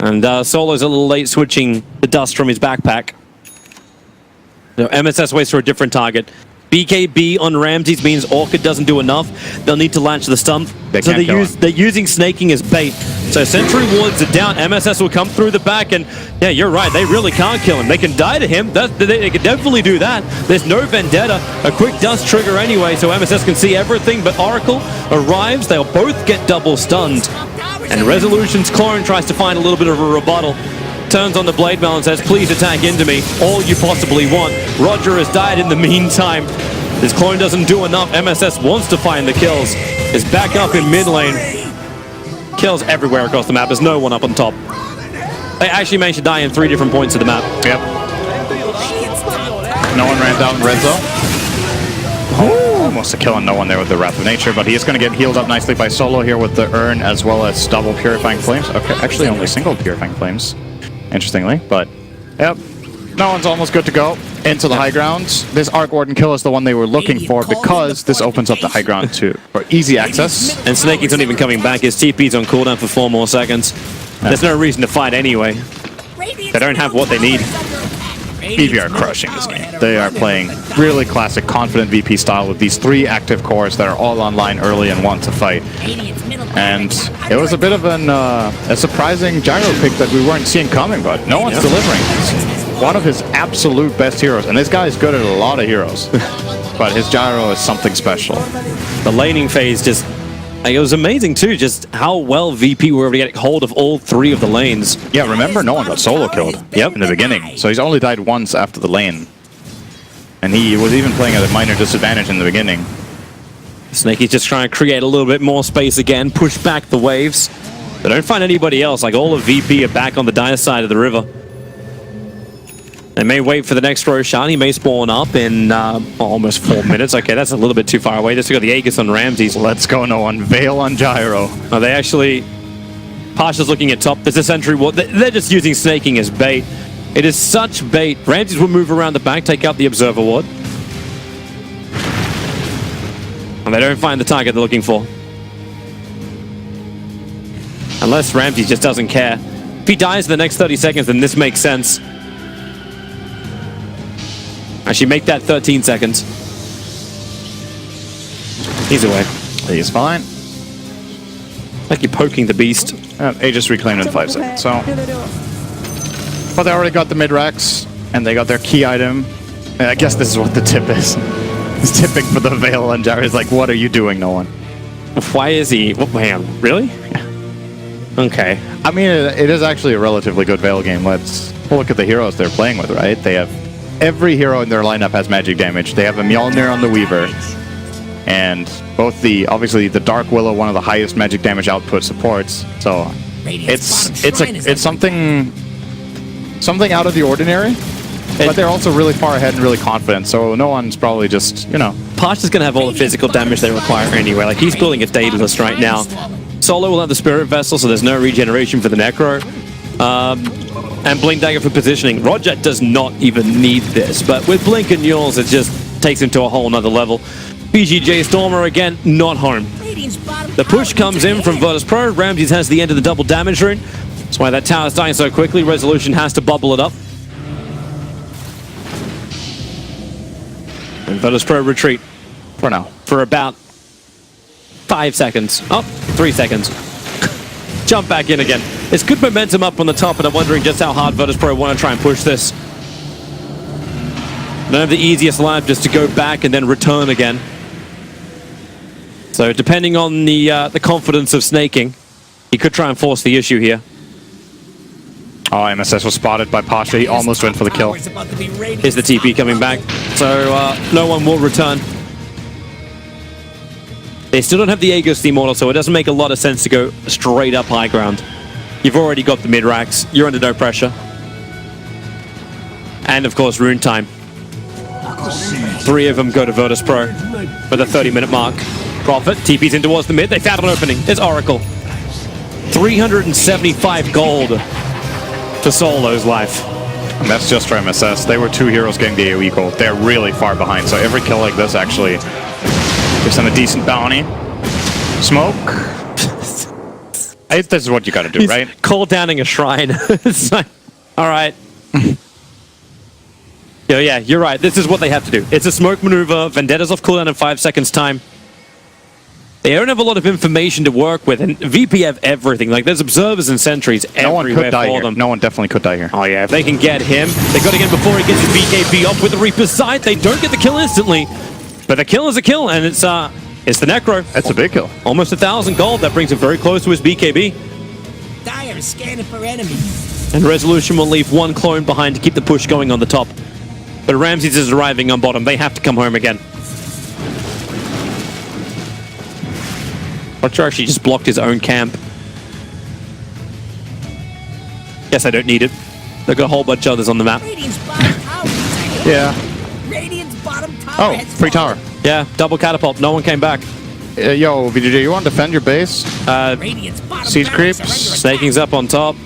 And Solo's a little late switching the dust from his backpack. So MSS waits for a different target. BKB on Ramses means Orchid doesn't do enough. They'll need to launch the stump. So they're using Snaking as bait. So Sentry Wards are down. MSS will come through the back, and yeah, you're right. They really can't kill him. They can die to him. They can definitely do that. There's no Vendetta. A quick dust trigger anyway, so MSS can see everything. But Oracle arrives. They'll both get double stunned. And Resolution's clone tries to find a little bit of a rebuttal. Turns on the Blade Mail and says, please attack into me, all you possibly want. Roger has died in the meantime. This clone doesn't do enough. MSS wants to find the kills. Is back up in mid lane. Kills everywhere across the map. There's no one up on top. They actually managed to die in 3 different points of the map. Yep. No one ran down Rezo. Oh, close to killing no one there with the Wrath of Nature, but he is going to get healed up nicely by Solo here with the Urn, as well as double Purifying Flames. Okay, actually only single Purifying Flames, interestingly, but yep. No one's almost good to go into the high ground. This Arc Warden kill is the one they were looking for because this opens up the high ground for easy access. And Snakey's not even coming back. His TP's on cooldown for 4 more seconds. There's no reason to fight anyway. They don't have what they need. VP are crushing this game. They are playing really classic, confident VP style with these 3 active cores that are all online early and want to fight. And it was a bit of a surprising gyro pick that we weren't seeing coming, but no one's delivering. It's one of his absolute best heroes, and this guy is good at a lot of heroes. But his gyro is something special. The laning phase just... Like, it was amazing too, just how well VP were able to get hold of all 3 of the lanes. Yeah, remember, no one got solo killed in the beginning. So he's only died once after the lane. And he was even playing at a minor disadvantage in the beginning. Snakey's just trying to create a little bit more space again, push back the waves. They don't find anybody else, like all of VP are back on the dire side of the river. They may wait for the next Roshan. He may spawn up in almost 4 minutes. Okay, that's a little bit too far away. Just got the Aegis on Ramses. Let's go, no one. Veil on Gyro. Oh, they actually... Pasha's looking at top. There's a sentry ward. They're just using snaking as bait. It is such bait. Ramses will move around the back, take out the Observer ward. And they don't find the target they're looking for. Unless Ramses just doesn't care. If he dies in the next 30 seconds, then this makes sense. Actually, make that 13 seconds. He's away. He's fine. Like you're poking the beast. Aegis reclaimed in 5 seconds, so... But they already got the mid-racks, and they got their key item. And I guess this is what the tip is. He's tipping for the Veil, and Jared's like, what are you doing, no one? Why is he... Hang on, really? Okay. I mean, it is actually a relatively good Veil game. Let's look at the heroes they're playing with, right? They have... Every hero in their lineup has magic damage. They have a Mjolnir on the Weaver, and both obviously the Dark Willow, one of the highest magic damage output supports. So it's something out of the ordinary. But they're also really far ahead and really confident. So no one's probably just, you know. Pasha's gonna have all the physical damage they require anyway. Like he's building a Daedalus right now. Solo will have the Spirit Vessel, so there's no regeneration for the Necro. And Blink Dagger for positioning. Roger does not even need this, but with Blink and Yules, it just takes him to a whole nother level. VGJ Stormer again, not home. The push comes in from Virtus Pro. Ramses has the end of the double damage rune. That's why that tower's dying so quickly. Resolution has to bubble it up. And Virtus Pro retreat. For now. For about 5 seconds. Oh, 3 seconds. Jump back in again. It's good momentum up on the top, and I'm wondering just how hard Virtus Pro want to try and push this. They don't have the easiest life just to go back and then return again. So depending on the confidence of snaking, he could try and force the issue here. Oh, MSS was spotted by Pasha. He almost went for the kill. Here's the TP coming back. So no one will return. They still don't have the Aegis the Immortal, so it doesn't make a lot of sense to go straight up high ground. You've already got the mid-racks. You're under no pressure. And, of course, rune time. 3 of them go to Virtus Pro for the 30-minute mark. Prophet TP's in towards the mid. They found an opening. It's Oracle. 375 gold for Solo's life. And that's just for MSS. They were 2 heroes getting the AoE gold. They're really far behind, so every kill like this actually gives them a decent bounty. Smoke. This is what you gotta do, right? Call downing a shrine. It's like, all right. Yeah, you're right. This is what they have to do. It's a smoke maneuver. Vendetta's off cooldown in 5 seconds time. They don't have a lot of information to work with, and VP have everything. Like, there's observers and sentries everywhere. No one could die for here. them. No one definitely could die here. Oh yeah, if they can get him, they got to get him before he gets his BKB off with the Reaper's Sight. They don't get the kill instantly, but the kill is a kill, and it's the Necro. That's a big kill. Almost 1,000 gold. That brings him very close to his BKB. Dire scanning for enemies. And Resolution will leave 1 clone behind to keep the push going on the top. But Ramses is arriving on bottom. They have to come home again. Roger actually just blocked his own camp. Guess I don't need it. They've got a whole bunch of others on the map. Radiant's bottom tower. Yeah. Radiant's bottom tower. Oh, has free fallen. tower. Yeah, double catapult. No one came back. Yo, VGJ, you want to defend your base? Radiant's bottom Siege barracks creeps. are under Snaking's up on top.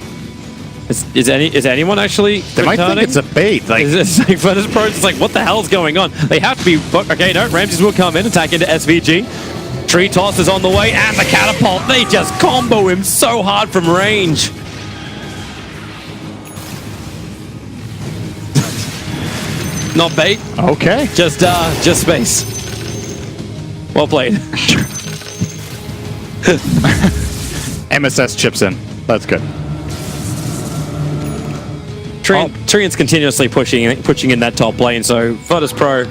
Is anyone actually They might think returning? it's a bait. Like, It's like Furnace Pro, it's like, what the hell's going on? They have to be... Okay, no, Ramses will come in, attack into SVG. Tree toss is on the way, and the catapult. They just combo him so hard from range. Not bait, okay. just space. Well played. MSS chips in. That's good. Trian's continuously pushing in that top lane, so Virtus Pro,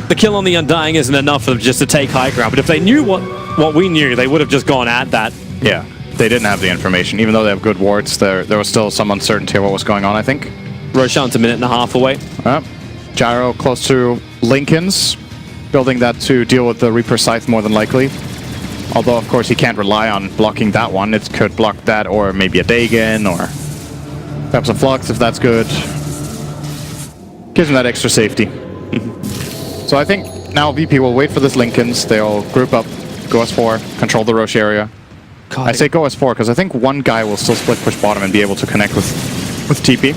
the kill on the Undying isn't enough for them just to take high ground, but if they knew what we knew, they would have just gone at that. Yeah, they didn't have the information. Even though they have good wards, there was still some uncertainty of what was going on, I think. Roshan's a minute and a half away. Gyro close to Lincoln's, building that to deal with the Reaper Scythe more than likely. Although, of course, he can't rely on blocking that one. It could block that, or maybe a Dagon, or perhaps a Flux, if that's good. Gives him that extra safety. So I think now VP will wait for this Lincoln's. They'll group up, go S4, control the Roche area. God, I say go S4 because I think one guy will still split push bottom and be able to connect with TP.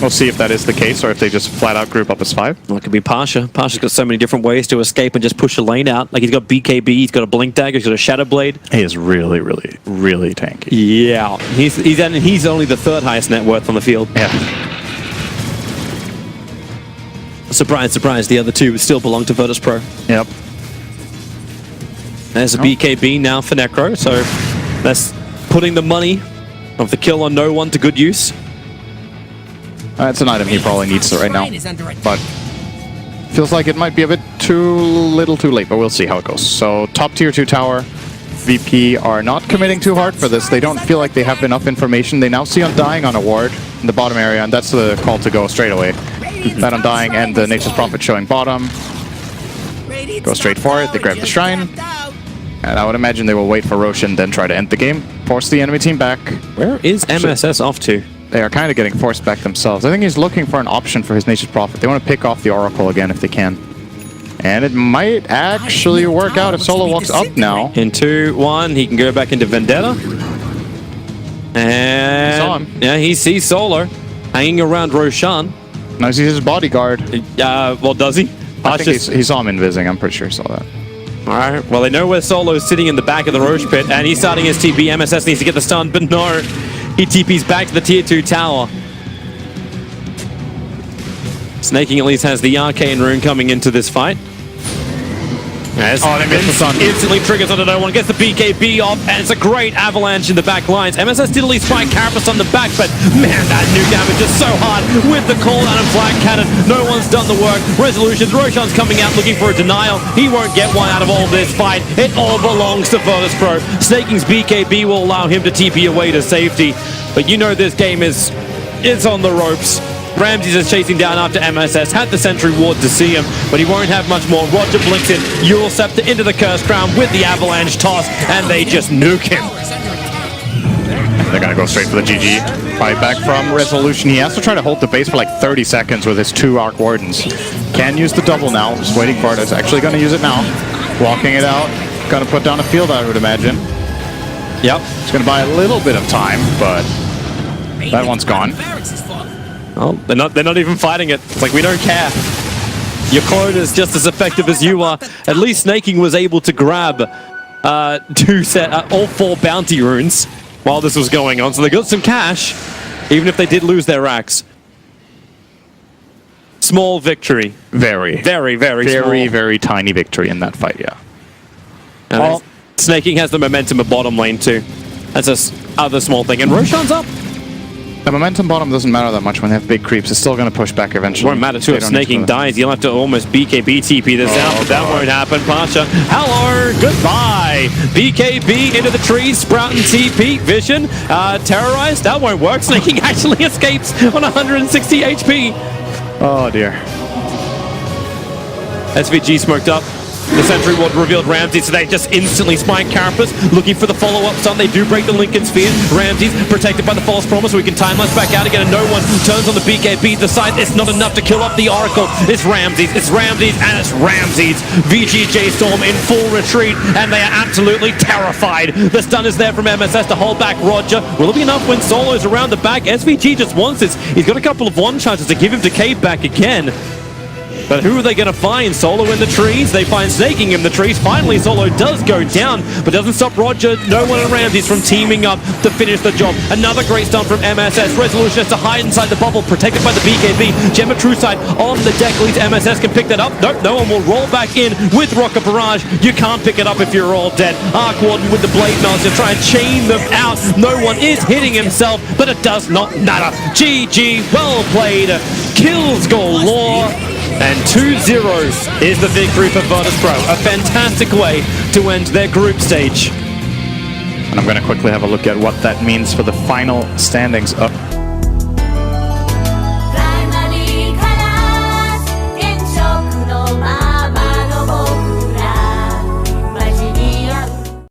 We'll see if that is the case or if they just flat out group up as 5. Well, it could be Pasha. Pasha's got so many different ways to escape and just push a lane out. Like, he's got BKB, he's got a Blink Dagger, he's got a Shadow Blade. He is really, really, really tanky. Yeah, he's only the third highest net worth on the field. Yeah. Surprise, surprise, the other two still belong to Virtus Pro. Yep. There's a BKB now for Necro, so that's putting the money of the kill on no one to good use. That's an item he probably needs right now. But feels like it might be a bit too late, but we'll see how it goes. So top tier 2 tower. VP are not committing too hard for this. They don't feel like they have enough information. They now see Undying on a ward in the bottom area, and that's the call to go straight away. That Undying and the Nature's Prophet showing bottom. Go straight for it. They grab the Shrine. And I would imagine they will wait for Roshan, then try to end the game. Force the enemy team back. Where is MSS off to? They are kind of getting forced back themselves. I think he's looking for an option for his Nature's Prophet. They want to pick off the Oracle again if they can. And it might actually work out if Solo walks up now. In 2-1, he can go back into Vendetta. And Saw him. yeah, he sees Solo hanging around Roshan. Now he sees his bodyguard. Well, does he? I think he saw him invising. I'm pretty sure he saw that. Alright, well, they know where Solo's sitting in the back of the Roche pit, and he's starting his TP. MSS needs to get the stun, but no. He TP's back to the tier 2 tower. Snaking at least has the Arcane Rune coming into this fight. As they missed the stun. instantly triggers onto no one, gets the BKB off, and it's a great avalanche in the back lines. MSS did at least find Carapace on the back, but man, that new damage is so hard with the call-out and flag cannon. No one's done the work. Resolutions, Roshan's coming out looking for a denial. He won't get one out of all this fight. It all belongs to Virtus Pro. Snaking's BKB will allow him to TP away to safety, but you know this game is on the ropes. Ramses is chasing down after MSS, had the Sentry Ward to see him, but he won't have much more. Roger blinks in, Eul Scepter into the Curse Crown with the Avalanche toss, and they just nuke him. They're going to go straight for the GG. Fight back from Resolution. He has to try to hold the base for like 30 seconds with his 2 Arc Wardens. Can use the double now, just waiting for it. He's actually going to use it now. Walking it out, going to put down a field, I would imagine. Yep. It's going to buy a little bit of time, but that one's gone. Oh, they're not even fighting it. It's like, we don't care. Your clone is just as effective as you are. At least Snaking was able to grab all 4 bounty runes while this was going on. So they got some cash, even if they did lose their racks. Small victory. Very Very small. very tiny victory in that fight, yeah. And Snaking has the momentum at bottom lane too. That's a other small thing. And Roshan's up. The momentum bottom doesn't matter that much when they have big creeps. It's still going to push back eventually. Won't matter too if Snaking dies. You'll have to almost BKB TP this out, but that won't happen. Pasha, hello, goodbye. BKB into the trees, Sprouting TP, Vision, Terrorized. That won't work. Snaking actually escapes on 160 HP. Oh dear. SVG smoked up. The Sentry Ward revealed Ramses, so they just instantly spike Carapace, looking for the follow-up stun. They do break the Lincoln Sphere. Ramses protected by the false promise, so we can time-lapse back out again, and no one turns on the BKB. Decides it's not enough to kill up the Oracle. It's Ramses, and it's Ramses. VGJ Storm in full retreat, and they are absolutely terrified. The stun is there from MSS to hold back Roger. Will it be enough when Solo's around the back? SVG just wants this. He's got a couple of one chances to give him Decay back again. But who are they going to find? Solo in the trees. They find Snaking in the trees. Finally, Solo does go down, but doesn't stop Roger. No one around. He's from teaming up to finish the job. Another great stun from MSS. Resolution has to hide inside the bubble, protected by the BKB. Gemma Trueside on the deck. At least MSS can pick that up. Nope, no one will roll back in with Rocket Barrage. You can't pick it up if you're all dead. Arc Warden with the Blade Master to try and chain them out. No one is hitting himself, but it does not matter. GG, well played. Kills galore. And 2-0 is the victory for Virtus.pro. A fantastic way to end their group stage. And I'm going to quickly have a look at what that means for the final standings up.